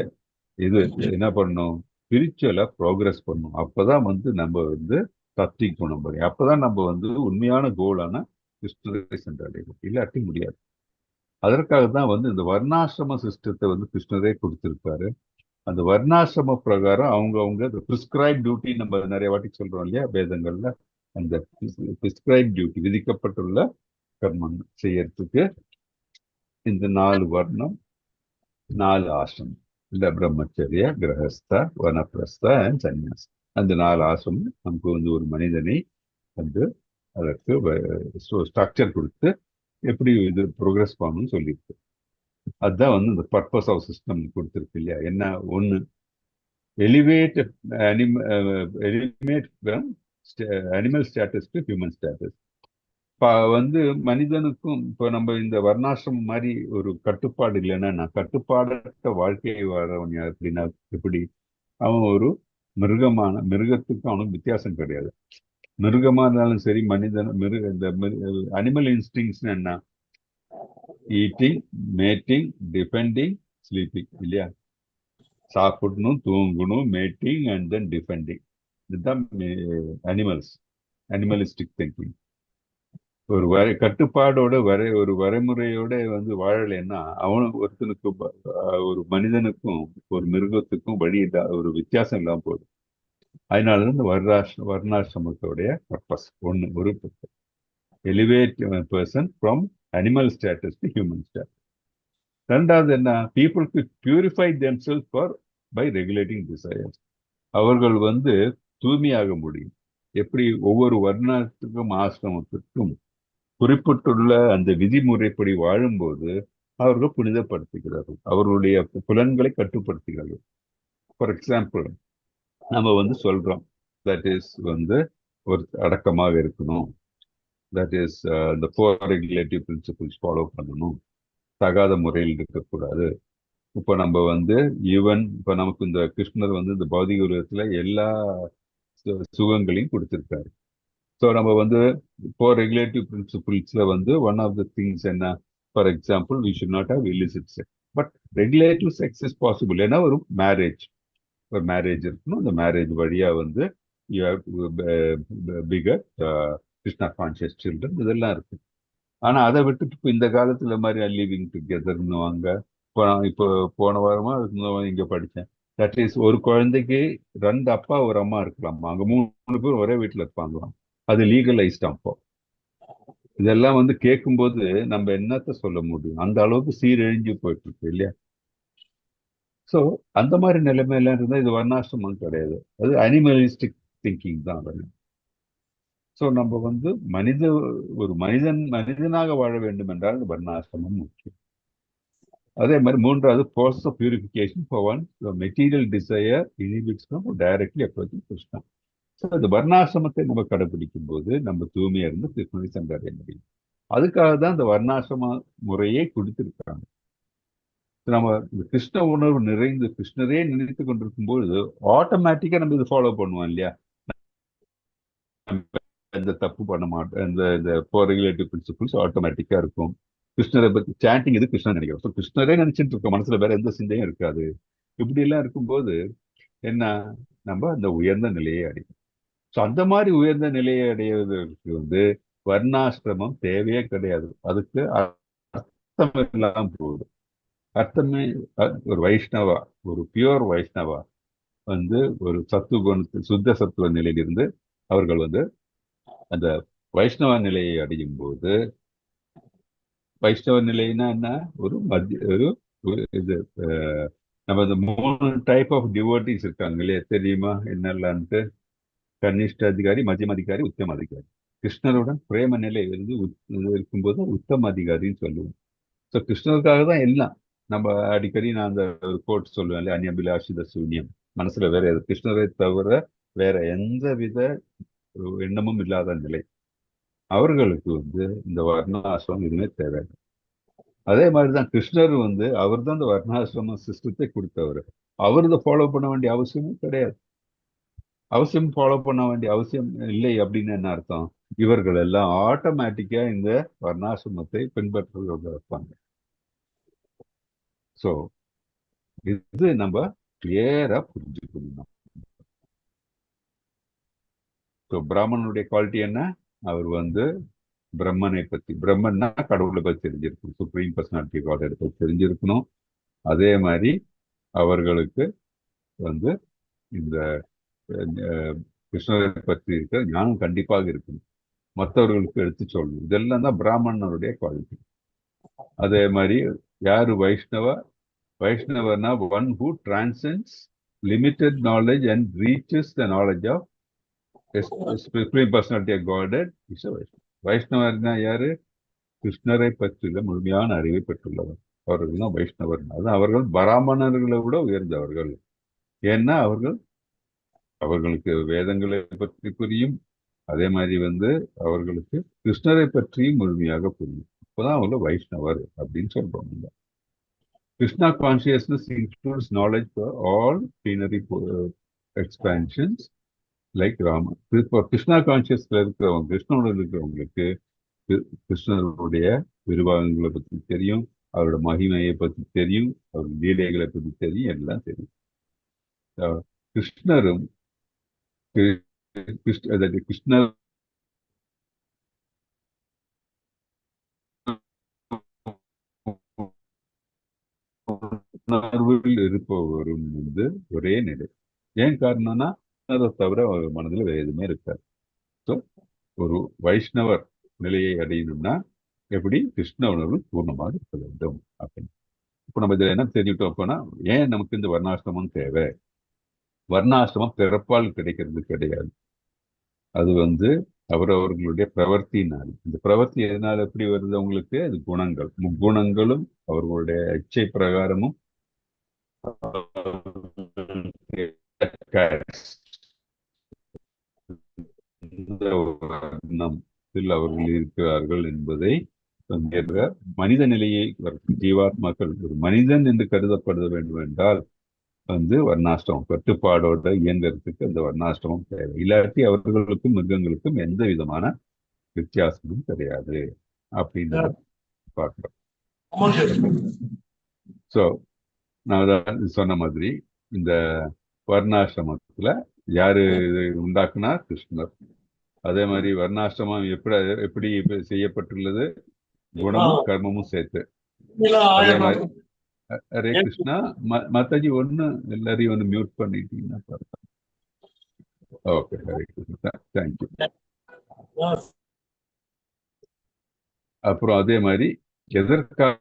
இது என்ன பண்ணணும், ஸ்பிரிச்சுவலா ப்ரோக்ரஸ் பண்ணணும். அப்பதான் வந்து நம்ம வந்து தத்திக் குணம் பண்ணி, அப்பதான் நம்ம வந்து உண்மையான கோலான கிருஷ்ணரை சென்றடையும். இல்லாட்டி முடியாது. அதற்காக தான் வந்து இந்த வர்ணாசிரம சிஸ்டத்தை வந்து கிருஷ்ணரே கொடுத்திருக்காரு. அந்த வர்ணாசிரம பிரகாரம் அவங்க பிரிஸ்கிரைப் டியூட்டி நம்ம நிறைய வாட்டி சொல்றோம் இல்லையா வேதங்கள்ல, அந்த பிரிஸ்கிரைப் டியூட்டி விதிக்கப்பட்டுள்ள கர்மம் செய்யறதுக்கு இந்த 4 வர்ணம், 4 ஆசிரமம், இல்ல பிரம்மச்சரிய, கிரகஸ்த, வனப்பிரஸ்த அண்ட் சன்னியாஸ். அந்த 4 ஆசிரமம் நமக்கு வந்து ஒரு மனிதனை வந்து அதற்கு ஸ்ட்ரக்சர் கொடுத்து எப்படி இது ப்ரோக்ரஸ் பண்ணணும்னு சொல்லியிருக்கு. அதுதான் வந்து இந்த பர்பஸ் ஆஃப் சிஸ்டம் கொடுத்துருக்கு இல்லையா. என்ன ஒன்று, elevate animal status to human status. வந்து மனிதனுக்கும் இப்போ நம்ம இந்த வர்ணாசிரமம் மாதிரி ஒரு கட்டுப்பாடு இல்லைன்னா, கட்டுப்பாடற்ற வாழ்க்கையை வாழவன் அப்படின்னா எப்படி? அவன் ஒரு மிருகத்துக்கும் அவனுக்கு வித்தியாசம் கிடையாது. மிருகமா இருந்தாலும் சரி, மனிதன் இந்த அனிமல் இன்ஸ்டிங்ஸ் என்ன, ஈட்டிங், மேட்டிங், டிஃபெண்டிங், ஸ்லீப்பிங் இல்லையா. சாப்பிடணும், தூங்கணும், மேட்டிங் அண்ட் தென் டிஃபெண்டிங். இதுதான் அனிமலிஸ்டிக் திங்கிங். ஒரு கட்டுப்பாடோட ஒரு வரைமுறையோட வந்து வாழலைன்னா ஒருத்தனுக்கு ஒரு மனிதனுக்கும் ஒரு மிருகத்துக்கும் ஒரு வித்தியாசம் இல்லாம போகுது. அதனால இந்த வர்ணாசிரமத்தோடைய பர்பஸ் ஒரு elevate person from animal status to human status. ரெண்டாவது என்ன, பீப்புளுக்கு purify themselves by regulating desires. அவர்கள் வந்து தூய்மையாக முடியும். எப்படி? ஒவ்வொரு வர்ணத்துக்கும் ஆசிரமத்திற்கும் குறிப்பிட்டுள்ள அந்த விதிமுறைப்படி வாழும்போது அவர்கள் புனிதப்படுத்துகிறார்கள், அவர்களுடைய புலன்களை கட்டுப்படுத்துகிறார்கள். ஃபார் எக்ஸாம்பிள், நம்ம வந்து சொல்றோம் தட் இஸ் வந்து ஒரு அடக்கமாக இருக்கணும், தட் இஸ் இந்த 4 ரெகுலேட்டிவ் பிரின்சிபிள்ஸ் ஃபாலோ பண்ணணும், தகாத முறையில் இருக்கக்கூடாது. இப்போ நம்ம வந்து ஈவன் இப்போ நமக்கு இந்த கிருஷ்ணர் வந்து இந்த பௌதிக உலகத்துல எல்லா சுகங்களையும் கொடுத்திருக்காரு. ஸோ நம்ம வந்து 4 ரெகுலேட்டிவ் பிரின்சிபிள்ஸ்ல வந்து ஒன் ஆஃப் த திங்ஸ் என்ன, for example, we should not have illicit sex. But regulative sex is possible. ஏன்னா ஒரு மேரேஜ் இருக்கணும். அந்த மேரேஜ் வழியா வந்து you have to beget Krishna conscious children, இதெல்லாம் இருக்கு. ஆனா அதை விட்டுட்டு இப்போ இந்த காலத்துல மாதிரி லிவிங் டுகெதர்னுவாங்க. இப்போ போன வாரமா இங்க படிச்சேன். தட் இஸ் ஒரு குழந்தைக்கு 2 அப்பா ஒரு அம்மா இருக்கலாமா, அங்க 3 பேர் ஒரே வீட்டுல இருப்பாங்களாம். அது லீகலைஸ்ட் அப்போ. இதெல்லாம் வந்து கேட்கும்போது நம்ம என்னத்த சொல்ல முடியும்? அந்த அளவுக்கு சீரழிஞ்சு போயிட்டு இருக்கு இல்லையா? சோ அந்த மாதிரி நிலைமையில இருந்தா இது வர்ணாசிரமம் கிடையாது, அது அனிமலிஸ்டிக் திங்கிங் தான் அதெல்லாம். சோ நம்ம வந்து ஒரு மனிதனாக வாழ வேண்டும் என்றால் வர்ணாசிரமம் முக்கியம். அதே மாதிரி மூன்றாவது process of purification for one material desire inhibits from directly approaching Krishna. So இந்த வர்ணாசிரமத்தை நம்ம கடைபிடிக்கும் போது நம்ம தூய்மையா இருந்து கிருஷ்ணனை சென்றடைய முடியும். அதுக்காக தான் இந்த வர்ணாசிரம முறையே கொடுத்திருக்காங்க. நம்ம இந்த கிருஷ்ண உணர்வு நிறைந்து கிருஷ்ணரே நினைத்து கொண்டிருக்கும் பொழுது ஆட்டோமேட்டிக்கா நம்ம இதை ஃபாலோ பண்ணுவோம் இல்லையா? எந்த தப்பு பண்ண மாட்டோம், இந்த ரெகுலேட்டிவ் பிரின்சிபிள்ஸ் ஆட்டோமேட்டிக்கா இருக்கும். கிருஷ்ணரை பத்தி சாண்டிங் இது கிருஷ்ணன் நினைக்கிறோம். ஸோ கிருஷ்ணரே நினைச்சிட்டு இருக்கோம், மனசுல வேற எந்த சிந்தையும் இருக்காது. இப்படி எல்லாம் இருக்கும்போது என்ன, நம்ம அந்த உயர்ந்த நிலையை அடையும். ஸோ அந்த மாதிரி உயர்ந்த நிலையை அடைவதற்கு வந்து வர்ணாசிரமம் தேவையே கிடையாது. அதுக்கு அர்த்தம் இல்லாம போகுது. அர்த்தமே ஒரு வைஷ்ணவா, ஒரு பியூர் வைஷ்ணவா வந்து ஒரு சுத்த சத்துவ நிலையிலிருந்து அவர்கள் வந்து அந்த வைஷ்ணவ நிலையை அடையும் போது, வைஷ்ணவ நிலைன்னா என்ன, ஒரு இது நம்ம இந்த 3 டைப் ஆஃப் டிவோட்டிஸ் இருக்காங்க இல்லையா, தெரியுமா என்னெல்லாம்ட்டு? கனிஷ்ட அதிகாரி, மத்தியம அதிகாரி, உத்தம அதிகாரி. கிருஷ்ணருடன் பிரேம நிலை இருந்து இருக்கும்போது உத்தம அதிகாரின்னு சொல்லுவோம். ஸோ கிருஷ்ணருக்காக தான் எல்லாம். நம்ம அடிக்கடி நான் அந்த ஒரு கோட் சொல்லுவேன் இல்லையா, அந்நியபிலாஷித சூன்யம். மனசுல வேற கிருஷ்ணரை தவிர வேற எந்த வித எண்ணமும் இல்லாத நிலை. அவர்களுக்கு வந்து இந்த வர்ணாசிரமம் எதுவுமே தேவை. அதே மாதிரிதான் கிருஷ்ணர் வந்து அவர் தான் இந்த வர்ணாசிரம சிஸ்டத்தை கொடுத்தவர். அவர் இதை ஃபாலோ பண்ண வேண்டிய அவசியமும் கிடையாது. ஃபாலோ பண்ண வேண்டிய அவசியம் இல்லை அப்படின்னு என்ன அர்த்தம்? இவர்கள் எல்லாம் ஆட்டோமேட்டிக்கா இந்த வர்ணாசிரமத்தை பின்பற்றுவதாக இருப்பாங்க. ஸோ இது நம்ம கிளியரா புரிஞ்சுக்கணும். ஸோ பிராமணனுடைய குவாலிட்டி என்ன? அவர் வந்து பிரம்மனை பத்தி, பிரம்மன்னா கடவுளை பத்தி தெரிஞ்சிருக்கணும், சுப்ரீம் பர்சனாலிட்டி காட் பத்தி தெரிஞ்சிருக்கணும். அதே மாதிரி அவர்களுக்கு வந்து இந்த கிருஷ்ணரை பற்றி இருக்கிற ஞானம் கண்டிப்பாக இருக்கணும், மற்றவர்களுக்கு எடுத்து சொல்லணும். இதெல்லாம் தான் பிராமணனுடைய குவாலிட்டி. அதே மாதிரி யாரு வைஷ்ணவர்னா one who transcends limited knowledge and reaches the knowledge of supreme personality of God is a Vaishnava. வைஷ்ணவர்னா யாரு? கிருஷ்ணரை பற்றிய முழுமையான அறிவை பெற்றுள்ளவர். அவர்கள் தான் வைஷ்ணவர். அதான் அவர்கள் பிராமணர்களை விட உயர்ந்தவர்கள். ஏன்னா அவர்களுக்கு வேதங்களை பற்றி புரியும், அதே மாதிரி வந்து அவர்களுக்கு கிருஷ்ணரை பற்றியும் முழுமையாக புரியும். இப்பதான் அவங்க வைஷ்ணவர் அப்படின்னு சொல்றாங்க. Krishna consciousness includes knowledge for all plenary expansions like Raman. இப்போ கிருஷ்ணா கான்சியஸ்ல இருக்கிறவங்க, கிருஷ்ணனோட இருக்கிறவங்களுக்கு கிருஷ்ணருடைய விரிவாகங்களை பற்றி தெரியும், அவரோட மகிமையை பற்றி தெரியும், அவருடைய லீலைகளை பற்றி தெரியும், எல்லாம் தெரியும். கிருஷ்ணரும் கிருஷ்ணர் உணர்வில் இருப்பவரும் வந்து ஒரே நிலை. ஏன் காரணம்னா அதை தவிர அவர் மனதில் வேற எதுவுமே இருக்காது. ஸோ ஒரு வைஷ்ணவர் நிலையை அடையணும்னா எப்படி கிருஷ்ண உணர்வு பூர்ணமாக இருக்க வேண்டும் அப்படின்னு. இப்போ நம்ம இதில் என்ன தெரிஞ்சுட்டோம் அப்படின்னா, ஏன் நமக்கு இந்த வர்ணாசிரமம் தேவை? வர்ணாசிரமம் பிறப்பால் கிடைக்கிறது கிடையாது. அது வந்து அவரவர்களுடைய பிரவர்த்தினால். இந்த பிரவர்த்தி எதனால எப்படி வருது அவங்களுக்கு? அது குணங்கள், முக்குணங்களும் அவர்களுடைய இச்சை பிரகாரமும் அவர்கள் இருக்கிறார்கள் என்பதை மனித நிலையை ஜீவாத்மாக்கள் ஒரு மனிதன் என்று கருதப்பட வேண்டும் என்றால் வந்து வர்ணாசிரமம் கட்டுப்பாடோட இயங்குறதுக்கு அந்த வர்ணாசிரமம் தேவை. இல்லாட்டி அவர்களுக்கும் மிருகங்களுக்கும் எந்த விதமான வித்தியாசமும் கிடையாது அப்படின்னு பார்க்கிறோம். ஸோ நான் சொன்ன மாதிரி இந்த வர்ணாசிரமத்துல யாரு உண்டாக்குனா? கிருஷ்ணர். அதே மாதிரி வர்ணாசிரமம் எப்படி செய்யப்பட்டுள்ளது? குணமும் கர்மமும் சேர்த்து. அதே மாதிரி ஹரே கிருஷ்ணா. மாதாஜி ஒன்று எல்லாரையும் ஒன்று மியூட் பண்ணிட்டீங்கன்னா பாருங்க. Okay, Hare Krishna, thank you. அப்புறம் அதே மாதிரி எதற்காக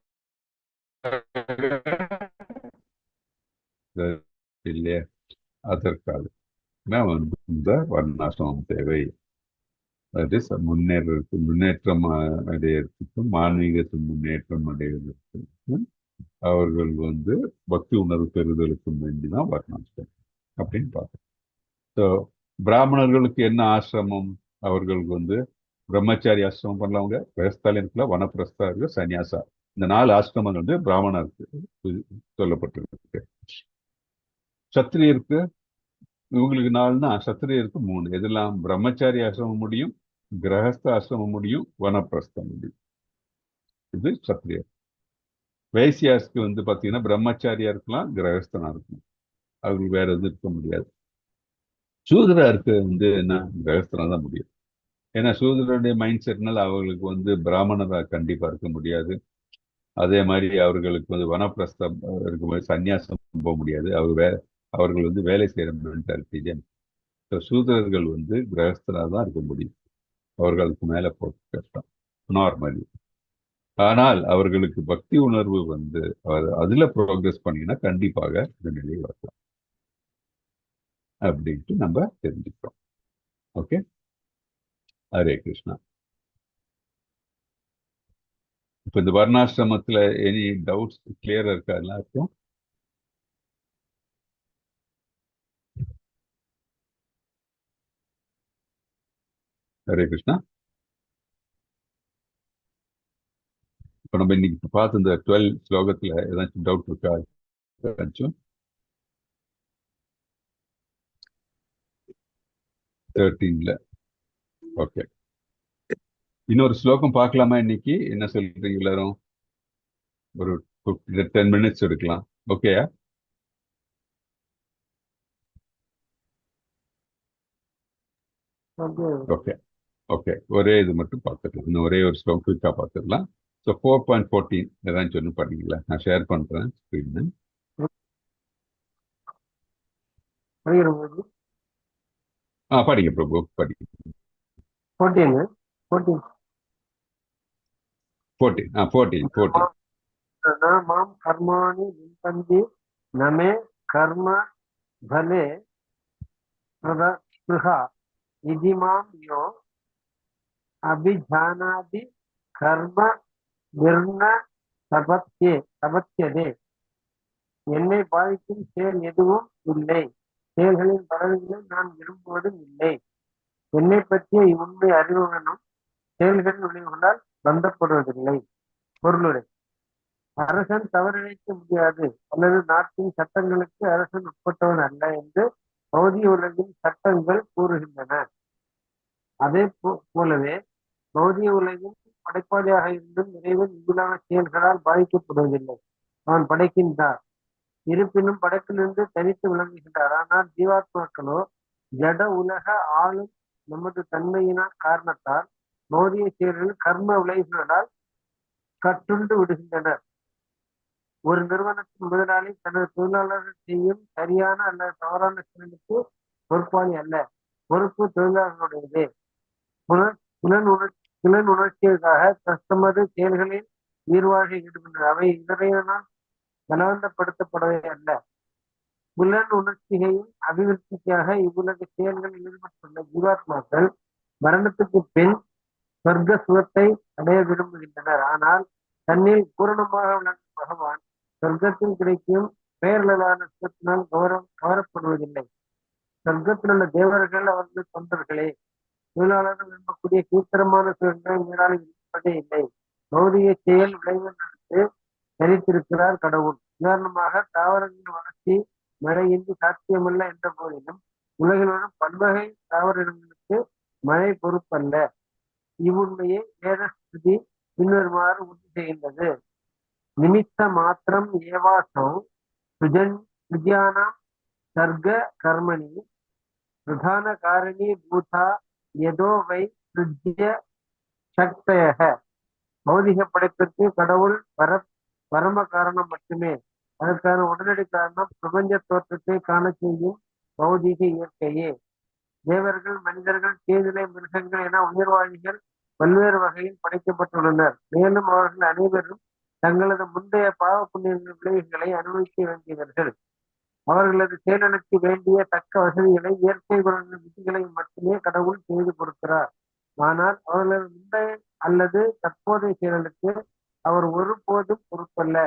இல்லையா, அதற்காக வந்து இந்த வர்ணாசிரமம் தேவை. அது முன்னேற்றம் அடையிறதுக்கும் ஆன்மீகத்தின் முன்னேற்றம் அடைவதற்கும் அவர்கள் வந்து பக்தி உணர்வு பெறுதலுக்கும் வேண்டிதான் வர்ணாசிரமம் அப்படின்னு பார்த்தோம். ஸோ பிராமணர்களுக்கு என்ன ஆசிரமம்? அவர்களுக்கு வந்து பிரம்மச்சாரி ஆசிரமம் பண்ணலவங்க, கிரகஸ்தால இருக்கலாம், வனப்பிரஸ்தா இருக்கு, சன்னியாசா. இந்த 4 ஆசிரமங்கள் வந்து பிராமணருக்கு சொல்லப்பட்டிருக்கு. சத்திரியருக்கு இவங்களுக்கு 4னா சத்திரியருக்கு 3. இதெல்லாம் பிரம்மச்சாரி ஆசிரமம் முடியும், கிரகஸ்த ஆசிரமம் முடியும், வனப்பிரஸ்தம் முடியும். இது சத்திரியர். வைசியாஸ்க்கு வந்து பாத்தீங்கன்னா பிரம்மச்சாரியா இருக்கலாம், கிரகஸ்தனா இருக்கலாம், அவங்களுக்கு வேற எதுவும் இருக்க முடியாது. சூதராருக்கு வந்து என்ன, கிரகஸ்தனா தான் முடியும். ஏன்னா சூதரனுடைய மைண்ட் செட்னால அவர்களுக்கு வந்து பிராமணரா கண்டிப்பா இருக்க முடியாது. அதே மாதிரி அவர்களுக்கு வந்து வனப்பிரஸ்தம் இருக்கும்போது சன்னியாசம் போக முடியாது. அவர்கள் வந்து வேலை செய்யற மென்டாலிட்டி. சூதரர்கள் வந்து கிரகஸ்தனா தான் இருக்க முடியும். அவர்களுக்கு மேல போக கஷ்டம் நார்மலி. ஆனால் அவர்களுக்கு பக்தி உணர்வு வந்து அதுல ப்ரோக்ரஸ் பண்ணீங்கன்னா கண்டிப்பாக இந்த நிலையை வரலாம் அப்படின்ட்டு நம்ம தெரிஞ்சுக்கிறோம். ஓகே, ஹரே கிருஷ்ணா. இப்ப இந்த வர்ணாசிரமத்துல எனி டவுட்ஸ் கிளியரா இருக்கா எல்லாருக்கும்? ஹரே கிருஷ்ணா. இப்ப நம்ம இன்னைக்கு பார்த்து இந்த 12 ஸ்லோகத்துல ஏதாச்சும் டவுட் இருக்கா? ஏதாச்சும் 13ல. ஓகே, இன்னொரு ஸ்லோகம் பார்க்கலாமா இன்னைக்கு? என்ன சொல்றீங்க எல்லாரும்? ஒரு 10 மினிட்ஸ் எடுக்கலாம். ஓகேயா? ஓகே ஓகே, ஒரே இது மட்டும் பார்த்துக்கலாம். இன்னும் ஒரே ஒரு ஸ்லோகம் குயிக்காக பார்த்துக்கலாம். ஸோ 4.14 ஏதாச்சும் ஒன்று படிங்களா? நான் ஷேர் பண்ணுறேன் ஸ்க்ரீனு. படிங்க பிரபு, படிங்க. 14. மாம் கர்மாணி விம்பந்தி நமே கர்ம பலே ஸ்பிருஹா இதிமாம் யோ அபிஜானாதி கர்ம நிர்ண தபத்தியதே. என்னை பாதிக்கும் செயல் எதுவும் இல்லை, செயல்களின் பலன்களை நான் விரும்புவதும் இல்லை. என்னை பற்றிய இவ்வுண்மை அறிவுடனும் செயல்களின் விளைவுகளால் பந்தப்படுவதில்லை. பொருளுரை: அரசன் தவறிழைக்க முடியாது அல்லது நாட்டின் சட்டங்களுக்கு அரசன் உட்பட்டவன் அல்ல என்று பௌதிக உலகின் சட்டங்கள் கூறுகின்றன. அதே போலவே பௌதிக உலகின் படைப்பாளியாக இருந்தும் இறைவன் இங்கிலான செயல்களால் பாதிக்கப்படுவதில்லை. அவன் படைக்கின்றார், இருப்பினும் படைப்பிலிருந்து தனித்து விளங்குகின்றார். ஆனால் ஜீவாத்மாக்களோ ஜட உலக ஆளும் நமது தன்மையினால் காரணத்தால் பௌதிக செயல்கள் கர்ம விளைவுகளால் கட்டுண்டு விடுகின்றனர். ஒரு நிறுவனத்தின் முதலாளி தனது தொழிலாளர்கள் செய்யும் சரியான அல்லது தவறான செயலுக்கு பொறுப்பாளி அல்ல, பொறுப்பு தொழிலாளர்களுடையதே. புலன் உணர்ச்சிகளுக்காக தமது செயல்களில் உயிர்வாழ்க ஈடுபடுகின்றனர். அவை இறைவனால் பலவந்தப்படுத்தப்படவே அல்ல. புலன் உணர்ச்சிகையின் அபிவிருத்திக்காக இவ்வுலக செயல்களில் ஈடுபட்டுள்ள ஜீவாத்மாக்கள் மரணத்துக்கு பின் சொர்க்க சுகத்தை அடைய விரும்புகின்றனர். ஆனால் தன்னில் பூரணமாக விளங்கும் பகவான் சொர்க்கத்தில் கிடைக்கும் பெயர்களான சுகத்தினால் கவரப்படுவதில்லை. சொர்க்கத்தில் உள்ள தேவர்கள் அவர்கள் தொண்டர்களே. தொழிலாளர்கள் விரும்பக்கூடிய கீர்த்தனமான சுகங்களை மீறால் விரும்பப்பதே இல்லை. பௌதிக செயல் விளைவுகளுக்கு தரித்திருக்கிறார் கடவுள். உதாரணமாக தாவரங்களின் வளர்ச்சி மழையின்றி சாத்தியமல்ல என்ற போதிலும் உலகில் வரும் பல்வகை தாவரங்களுக்கு மழை பொறுப்பல்ல. இவ்வுண்மையை வேத ஸ்ருதி பின்வருமாறு உறுதி செய்கின்றது: நிமித்த மாத்திரம் ஏவாசௌ சுஜானாம் சர்க்க கர்மணி பிரதான காரணி பூதா யதோ வை சுஜ்ய சக்தயः பௌதிக படைப்பிற்கு கடவுள் பரம காரணம் மட்டுமே. அதற்கான உடனடி காரணம் பிரபஞ்ச தோற்றத்தை காண செய்யும் பௌதிக இயற்கையே. தேவர்கள், மனிதர்கள், கீழ்நிலை மிருகங்கள் என உயிர்வாழிகள் பல்வேறு வகையில் படைக்கப்பட்டுள்ளனர். மேலும் அவர்கள் அனைவரும் தங்களது முந்தைய பாவ புண்ணியங்கள் விளைவுகளை அனுபவிக்க வேண்டியவர்கள். அவர்களது செயலனுக்கு வேண்டிய தக்க வசதிகளை, இயற்கை குணங்கள், விதிகளை மட்டுமே கடவுள் செய்து கொடுக்கிறார். ஆனால் அவர்களது முந்தைய அல்லது தற்போதைய செயலுக்கு அவர் ஒருபோதும் பொறுப்பல்ல.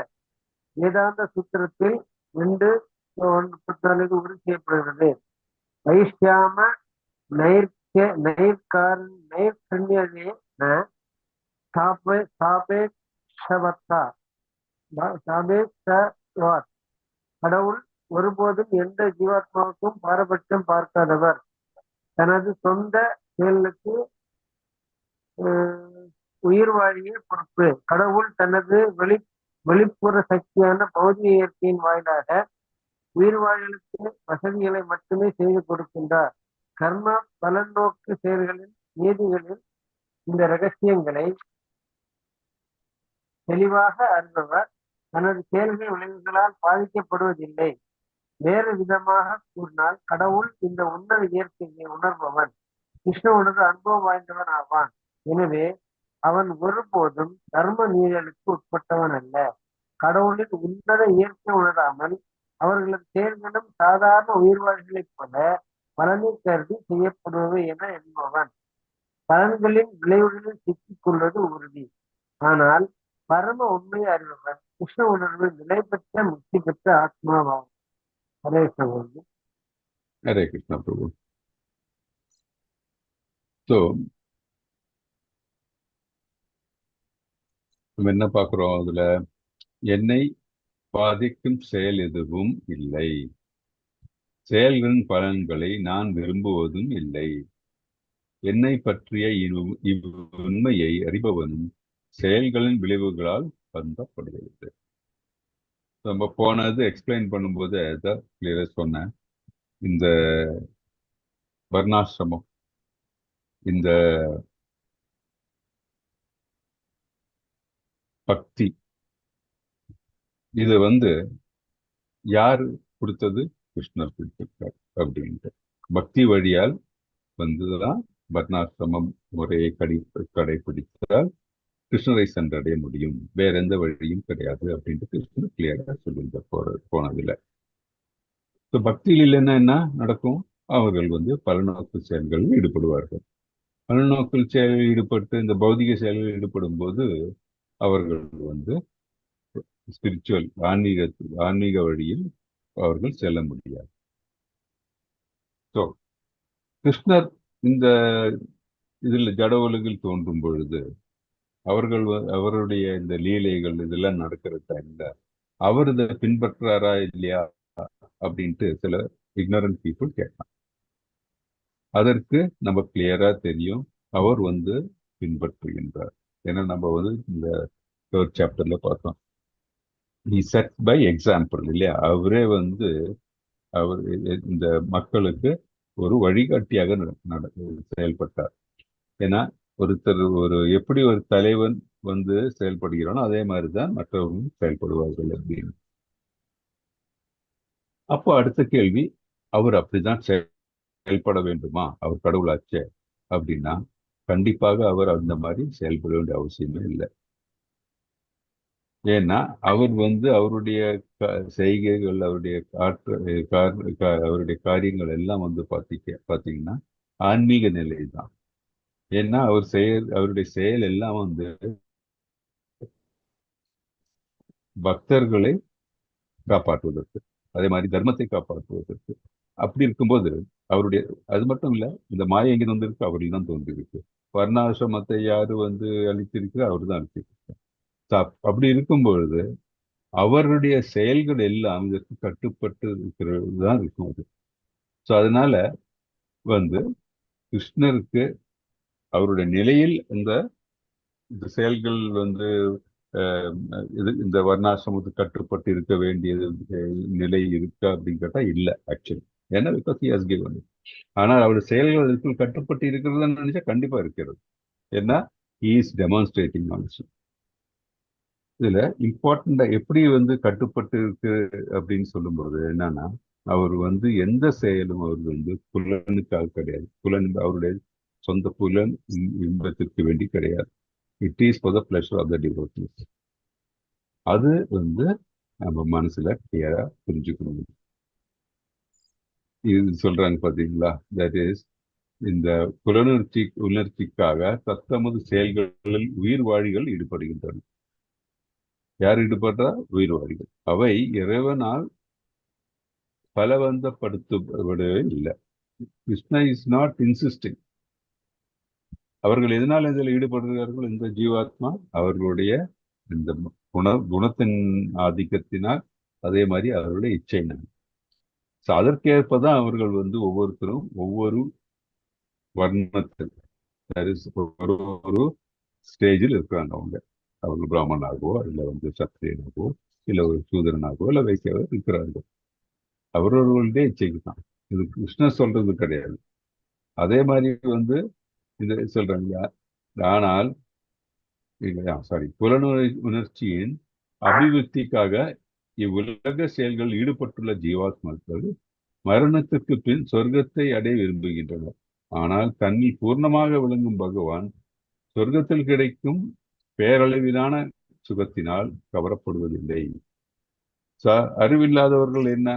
வேதாந்த சூத்திரத்தில் 2:34 உறுதி செய்யப்படுகிறது. வைஷ்யாம நைர்கண்யதே ந சாபேக்ஷவத்தா சாபேக்ஷவாத். கடவுள் ஒருபோதும் எந்த ஜீவாத்மாவுக்கும் பாரபட்சம் பார்க்காதவர். தனது சொந்த செயலுக்கு உயிர் வாழியே பொறுப்பு. கடவுள் தனது வெளிப்புற சக்தியான பௌதிக இயற்கையின் வாயிலாக உயிர் வாழலுக்கு வசதிகளை மட்டுமே செய்து கொடுக்கின்றார். கர்ம பலநோக்கு செயல்களின் நீதிகளில் இந்த ரகசியங்களை தெளிவாக அறிபவர் தனது செயல்கள் விளைவுகளால் பாதிக்கப்படுவதில்லை. வேறு விதமாக கூறினால், கடவுள் இந்த உன்னத இயற்கையை உணர்பவன், கிருஷ்ண உணர்வு அனுபவம் வாய்ந்தவன் ஆவான். எனவே அவன் ஒருபோதும் தர்ம மீறலுக்கு உட்பட்டவன் அல்ல. கடவுளின் உன்னத இயற்கை உணராமல் அவர்களது செயல்களும் சாதாரண உயிர்வாழ்களைப் போல பலனை கருதி செய்யப்படுவது என எண்ணுபவன். பலன்களின் விளைவுகளில் சிக்கிக் கொள்வது உறுதி. ஆனால் பரம உண்மையை அறிபவன் கிருஷ்ண உணர்வு நிலை பெற்ற முக்தி பெற்ற ஆத்மாவாகும். ஹரே கிருஷ்ண. ஹரே கிருஷ்ணா பிரபு. ஸோ நம்ம என்ன பார்க்குறோம்? அதுல என்னை பாதிக்கும் செயல் எதுவும் இல்லை, செயல்களின் பலன்களை நான் விரும்புவதும் இல்லை. என்னை பற்றிய இவ்வுண்மையை அறிபவனும் செயல்களின் விளைவுகளால் பந்தப்படுகிறது. நம்ம போனது எக்ஸ்பிளைன் பண்ணும்போது அதான் கிளியரா சொன்னேன். இந்த வர்ணாசிரமம், இந்த பக்தி, இது யாரு கொடுத்தது? கிருஷ்ணர் கொடுத்திருக்கார் அப்படின்ட்டு. பக்தி வழியால் வந்துதான் வர்ணாசிரமம் முறையை கடைபிடித்தால் கிருஷ்ணரை சென்றடைய முடியும், வேற எந்த வழியும் கிடையாது அப்படின்ட்டு கிருஷ்ணர் கிளியரா சொல்லியிருந்த போனதுல. பக்தியில் இல்லைன்னா என்ன நடக்கும்? அவர்கள் பலநோக்கு செயல்களில் ஈடுபடுவார்கள். பலநோக்கு செயலில் ஈடுபட்டு இந்த பௌதிக செயல்களில் ஈடுபடும் போது அவர்கள் ஸ்பிரிச்சுவல் ஆன்மீக வழியில் அவர்கள் செல்ல முடியாது. ஸோ கிருஷ்ணர் இந்த இதில் ஜட உலகில் தோன்றும் பொழுது அவருடைய இந்த லீலைகள் இதெல்லாம் நடக்கிற டைம்ல அவர் இதை பின்பற்றாரா இல்லையா அப்படின்ட்டு சில இக்னரண்ட் பீப்புள் கேட்பாங்க. அதற்கு நம்ம கிளியரா தெரியும், அவர் பின்பற்றுகின்றார். ஏன்னா நம்ம இந்த 3rd சாப்டர்ல பார்த்தோம், he set by example இல்லையா? அவரே அவர் இந்த மக்களுக்கு ஒரு வழிகாட்டியாக செயல்பட்டார். ஏன்னா ஒருத்தர் எப்படி ஒரு தலைவன் செயல்படுகிறானோ அதே மாதிரிதான் மற்றவர்களும் செயல்படுவார்கள் அப்படின்னு. அப்போ அடுத்த கேள்வி, அவர் அப்படிதான் செயல்பட வேண்டுமா? அவர் கடவுளாச்சே அப்படின்னா கண்டிப்பாக அவர் அந்த மாதிரி செயல்பட வேண்டிய அவசியமே இல்லை. ஏன்னா அவர் அவருடைய செய்கைகள், அவருடைய அவருடைய காரியங்கள் எல்லாம் பாத்தீங்கன்னா ஆன்மீக நிலை தான். ஏன்னா அவருடைய செயல் எல்லாம் பக்தர்களை காப்பாற்றுவதற்கு, அதே மாதிரி தர்மத்தை காப்பாற்றுவதற்கு. அப்படி இருக்கும்போது அவருடைய அது மட்டும் இல்ல, இந்த மாயை எங்க வந்திருக்கு? அவரில் தான் தோன்றிருக்கு. வர்ணாசிரமத்தை யாரு அழித்திருக்கிற? அவர் தான் அழித்திருக்கிறார். அப்படி இருக்கும் பொழுது அவருடைய செயல்கள் எல்லாம் இதற்கு கட்டுப்பட்டு இருக்கிறது தான் இருக்கும் அது. ஸோ அதனால கிருஷ்ணருக்கு அவருடைய நிலையில் இந்த செயல்கள் இந்த வர்ணாசிரமத்துக்கு கட்டுப்பட்டு இருக்க வேண்டியது நிலை இருக்கா அப்படின்னு கேட்டா இல்லை ஆக்சுவலி. ஏன்னா பிகாஸ் ஹி ஹஸ் கிவன். ஆனால் அவருடைய செயல்கள் கட்டுப்பட்டு இருக்கிறது நினைச்சா கண்டிப்பா இருக்கிறது. ஏன்னா he is demonstrating also. இதுல இம்பார்ட்டண்டா எப்படி வந்து கட்டுப்பட்டு இருக்கு அப்படின்னு சொல்லும்போது என்னன்னா, அவர் வந்து எந்த செயலும் அவர் வந்து புலனுக்காக கிடையாது. அவருடைய சொந்த புலன் இன்பத்திற்கு வேண்டி கிடையாது. It is for the pleasure of the devotees. அது வந்து நம்ம மனசுல கிளியரா புரிஞ்சுக்கணும். இது சொல்றாங்க பாத்தீங்களா, தட் இஸ் இந்த உணர்ச்சிக்காக தத்தமது செயல்களில் உயிர்வாழிகள் ஈடுபடுகின்றன. யார் ஈடுபடுறா? உயிர்வாழிகள். அவை இறைவனால் பலவந்தப்படுத்தப்படவே இல்லை. Krishna is not insisting. அவர்கள் எதனால் இதில் ஈடுபடுகிறார்கள்? இந்த ஜீவாத்மா அவர்களுடைய இந்த குணத்தின் ஆதிக்கத்தினால், அதே மாதிரி அவர்களுடைய இச்சையினால். அதற்கேற்பதான் அவர்கள் வந்து ஒவ்வொருத்தரும் ஒவ்வொரு வர்ணத்தில் ஒரு ஸ்டேஜில் இருக்கிறாங்க. அவர்கள் பிராமணனாகவோ இல்லை வந்து சத்திரியனாகவோ இல்லை ஒரு சூதரனாகவோ இல்லை வைக்கவோ இருக்கிறார்கள். அவர்களுடைய இச்சைக்கு தான். இது கிருஷ்ணர் சொல்றது கிடையாது. அதே மாதிரி வந்து இது சொல்றாங்க. ஆனால் உணர்ச்சியின் அபிவிருத்திக்காக இவ்வுலக செயல்கள் ஈடுபட்டுள்ள ஜீவாத்மாக்கள் மரணத்துக்கு பின் சொர்க்கத்தை அடைய விரும்புகின்றனர். ஆனால் தன்னில் பூர்ணமாக விளங்கும் பகவான் சொர்க்கத்தில் கிடைக்கும் பேரளவிலான சுகத்தினால் கவரப்படுவதில்லை. அறிவில்லாதவர்கள் என்ன?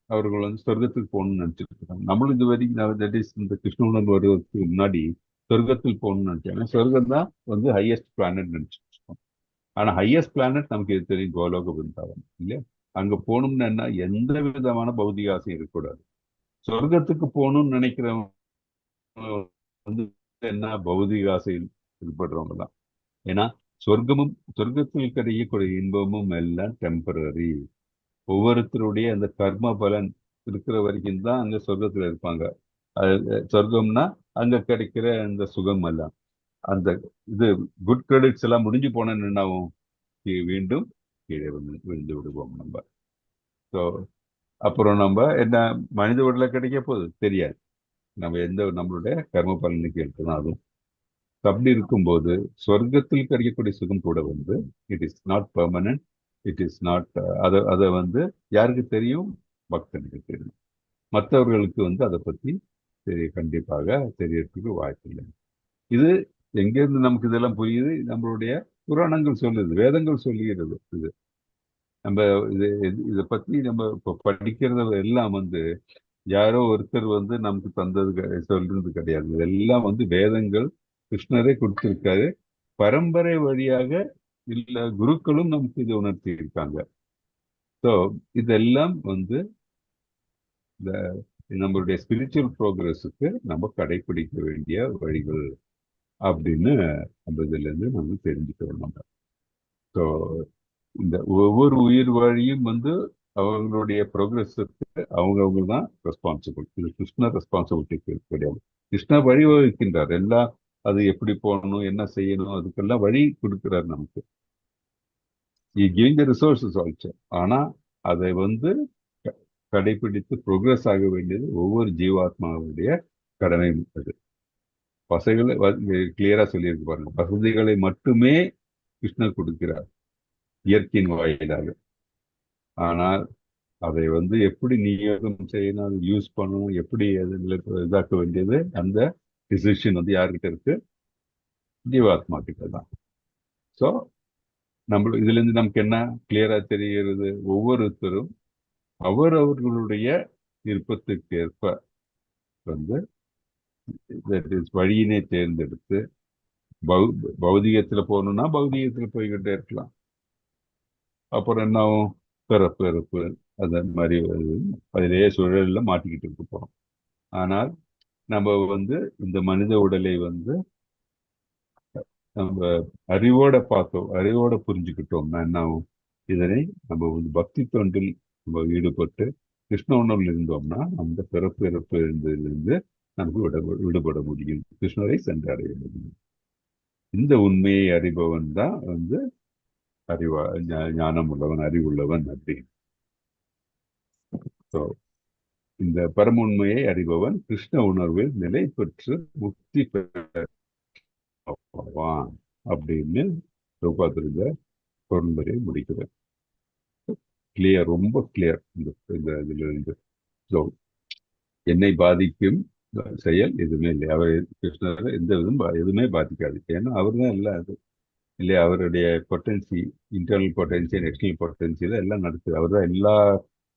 அவர்கள் வந்து சொர்க்கத்துக்கு போகணும்னு நினைச்சிட்டு இருக்காங்க. நம்மளும் இது வரைக்கும் இந்த கிருஷ்ண உணர்வு வருவதற்கு முன்னாடி சொர்க்கத்தில் போகணும்னு நினைச்சாங்க. சொர்க்கம் தான் வந்து ஹையஸ்ட் பிளானட் நினைச்சிட்டு இருக்கோம். ஆனா ஹையஸ்ட் பிளானட் நமக்கு இது தெரியும், கோலோக பிருந்தாவனம் இல்லையா? அங்க போகணும்னு என்ன, எந்த விதமான பௌதிக ஆசையும் இருக்கக்கூடாது. சொர்க்கத்துக்கு போகணும்னு நினைக்கிறவங்க வந்து என்ன, பௌதிக ஆசையில் ஈடுபடுறவங்க தான். ஏன்னா சொர்க்கத்தில் கிடைக்கக்கூடிய இன்பமும் எல்லாம் டெம்பரரி. ஒவ்வொருத்தருடைய அந்த கர்ம பலன் இருக்கிற வரைக்கும் தான் அங்க சொர்க்கத்துல இருப்பாங்க. சொர்க்கம்னா அங்க கிடைக்கிற அந்த சுகம் எல்லாம், அந்த இது குட் கிரெடிட்ஸ் எல்லாம் முடிஞ்சு போன என்னாகும், மீண்டும் கீழே விழுந்து விடுவோம் நம்ம. ஸோ அப்புறம் நம்ம என்ன மனித உடலை கிடைக்க போகுது தெரியாது. நம்ம நம்மளுடைய கர்ம பலனுக்கு எடுத்துதான். அதுவும் அப்படி இருக்கும்போது சொர்க்கத்தில் கிடைக்கக்கூடிய சுகம் கூட வந்து it is not permanent. It is not அதை வந்து யாருக்கு தெரியும்? பக்தனுக்கு தெரியும். மற்றவர்களுக்கு வந்து அதை பத்தி கண்டிப்பாக தெரியறதுக்கு வாய்ப்பு இல்லை. இது எங்கேருந்து நமக்கு இதெல்லாம் புரியுது? நம்மளுடைய புராணங்கள் சொல்லுது, வேதங்கள் சொல்லுகிறது. இது நம்ம இதை பத்தி நம்ம இப்போ படிக்கிறது எல்லாம் வந்து யாரோ ஒருத்தர் வந்து நமக்கு தந்தது சொல்றது கிடையாது. இதெல்லாம் வந்து வேதங்கள் கிருஷ்ணரே கொடுத்திருக்காரு. பரம்பரை வழியாக இல்ல குருக்களும் நமக்கு இதை உணர்த்தி இருக்காங்க. ஸோ இதெல்லாம் வந்து இந்த நம்மளுடைய ஸ்பிரிச்சுவல் ப்ரோக்ரஸுக்கு நம்ம கடைபிடிக்க வேண்டிய வழிகள் அப்படின்னு நம்ம இதுல இருந்து நம்ம தெரிஞ்சுக்கிறோம். நம்ம ஸோ இந்த ஒவ்வொரு உயிர் வழியும் வந்து அவங்களுடைய ப்ரோக்ரஸுக்கு அவங்க தான் ரெஸ்பான்சிபிள். இது கிருஷ்ணர் ரெஸ்பான்சிபிலிட்டி கிடையாது. கிருஷ்ணர் வழிவகுக்கின்றார் எல்லாம். அது எப்படி போகணும், என்ன செய்யணும், அதுக்கெல்லாம் வழி கொடுக்கிறார் நமக்கு. Giving the resources also. ஆனா அதை வந்து கடைபிடித்து ப்ரோக்ரஸ் ஆக வேண்டியது ஒவ்வொரு ஜீவாத்மாவுடைய கடமை. அது வசதிகளை கிளியரா சொல்லியிருக்கு பாருங்க. வசதிகளை மட்டுமே கிருஷ்ணர் கொடுக்கிறார் இயற்கையின் வாயிலாக. ஆனால் அதை வந்து எப்படி நியோகம் செய்யணும், அதை யூஸ் பண்ணணும், எப்படி இதாக்க வேண்டியது, அந்த டிசிஷன் வந்து யார்கிட்ட இருக்கு? ஜீவாத்மா கிட்ட தான். ஸோ இதுல இருந்து நமக்கு என்ன கிளியரா தெரிகிறது? ஒவ்வொருத்தரும் அவர்களுடைய விருப்பத்துக்கு ஏற்ப வந்து வழியினை தேர்ந்தெடுத்து பௌதிகத்துல போகணும்னா பௌதிகத்துல போய்கிட்டே இருக்கலாம். அப்புறம் என்ன ஆகும்? பிறப்பு அந்த மாதிரி அதிலேயே சூழல்ல மாட்டிக்கிட்டு இருக்க போறோம். ஆனால் நம்ம வந்து இந்த மனித உடலை வந்து நம்ம அறிவோட பார்த்தோம், அறிவோட புரிஞ்சுக்கிட்டோம்னா என்ன ஆகும்? இதனை நம்ம வந்து பக்தி தொண்டில் நம்ம ஈடுபட்டு கிருஷ்ண உணர்வில் இருந்தோம்னா அந்த பிறப்பு இருந்ததிலிருந்து நமக்கு விடுபட முடியும், கிருஷ்ணரை சென்றடைய முடியும். இந்த உண்மையை அறிபவன் தான் வந்து ஞானம் உள்ளவன், அறிவுள்ளவன் அப்படின்னு. இந்த பரம உண்மையை அறிபவன் கிருஷ்ண உணர்வில் நிலை பெற்று முக்தி பெறுவான் அப்படின்னு பார்த்துருங்க. பொருள்முறையை முடிக்கிறேன். கிளியர், ரொம்ப கிளியர் இந்த இதுல இருந்து. ஸோ என்னை பாதிக்கும் செயல் எதுவுமே இல்லை. அவர் கிருஷ்ணர் எந்த விதம் எதுவுமே பாதிக்காது. ஏன்னா அவர் தான் எல்லாம் அது இல்லையா. அவருடைய பொட்டன்சி, இன்டர்னல் பொட்டன்சி, எக்ஸ்டர்னல் பொட்டன்சியில எல்லாம் நடக்குது. அவர் தான் எல்லா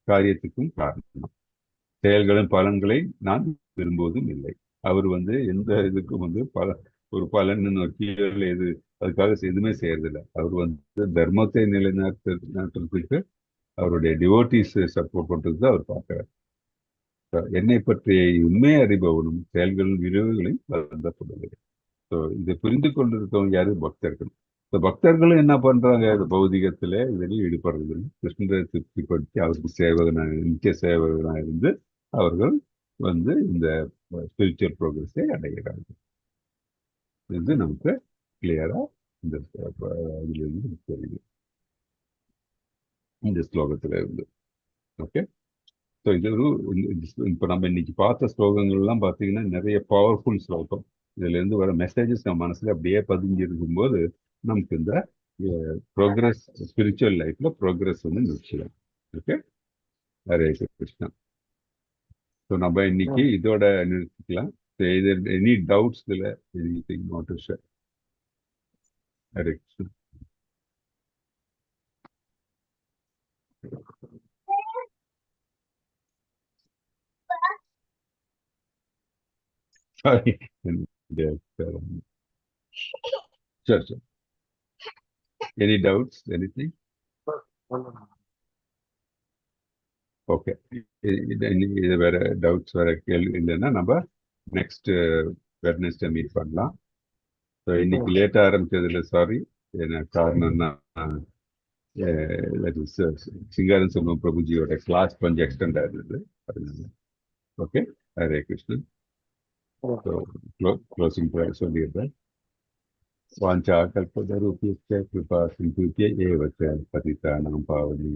காரியத்துக்கும் காரணம். செயல்களின் பலன்களை நான் விரும்புவதும் இல்லை. அவர் எந்த இதுக்கும் ஒரு பலன் ஒரு கீழ் எது அதுக்காக எதுவுமே செய்யறதில்லை. அவர் தர்மத்தை நிலைநாட்டுறதுக்கு அவருடைய டிவோட்டிஸ் சப்போர்ட் பண்றது தான் அவர் பார்க்கிறார். என்னை பற்றிய உண்மை அறிபவனும் செயல்களின் விளைவுகளையும் வருந்தப்படுவது. ஸோ இதை புரிந்து கொண்டிருக்கவங்க யாரு? பக்தர்கள். இந்த பக்தர்களும் என்ன பண்றாங்க? இந்த பௌதிகத்துல இதில் ஈடுபடுறது கிருஷ்ணரை திருப்திப்படுத்தி அவருக்கு சேவகனாக, நித்திய சேவகனாக இருந்து அவர்கள் இந்த ஸ்பிரிச்சுவல் ப்ரோக்ரஸை அடைகிறார்கள். இது நமக்கு கிளியரா இந்த இதுல இருந்து தெரியுது, இந்த ஸ்லோகத்துல இருந்து. ஓகே. ஸோ இது இப்போ நம்ம இன்னைக்கு பார்த்த ஸ்லோகங்கள்லாம் பார்த்தீங்கன்னா நிறைய பவர்ஃபுல் ஸ்லோகம். இதுல இருந்து வர மெசேஜஸ் நம்ம மனசுல அப்படியே பதிஞ்சு இருக்கும்போது நமக்கு இந்த ப்ரோக்ரஸ், ஸ்பிரிச்சுவல் லைஃப்ல ப்ரோக்ரஸ் நிச்சயம். ஓகே. ஹரே கிருஷ்ணா. ஸோ நம்ம இன்னைக்கு இதோட நிறுத்திக்கலாம். எனி டவுட்ஸ் இதுல anything not to share? Hare Krishna. Sorry. Sure, sure. Any doubts? Anything? Okay. இது வேற டவுட்ஸ் வேற கேள்வி இல்லைன்னா நம்ம நெக்ஸ்ட் வெட்னஸ்டே மீட் பண்ணலாம். ஸோ இன்னைக்கு லேட்டாக ஆரம்பிச்சதுல சாரி. என்ன காரணம்னா சிங்காரன் செல்வம் பிரபுஜியோட கிளாஸ் கொஞ்சம் எக்ஸ்டெண்ட் ஆயிருந்தது. Okay. Hare Krishnan. So closing prayer சொல்லிடுறேன். வாஞ்சா கல்பதரூபியஸ்ய கிருபா சிந்துத்ய ஏவ ச பதிதானாம் பாவனி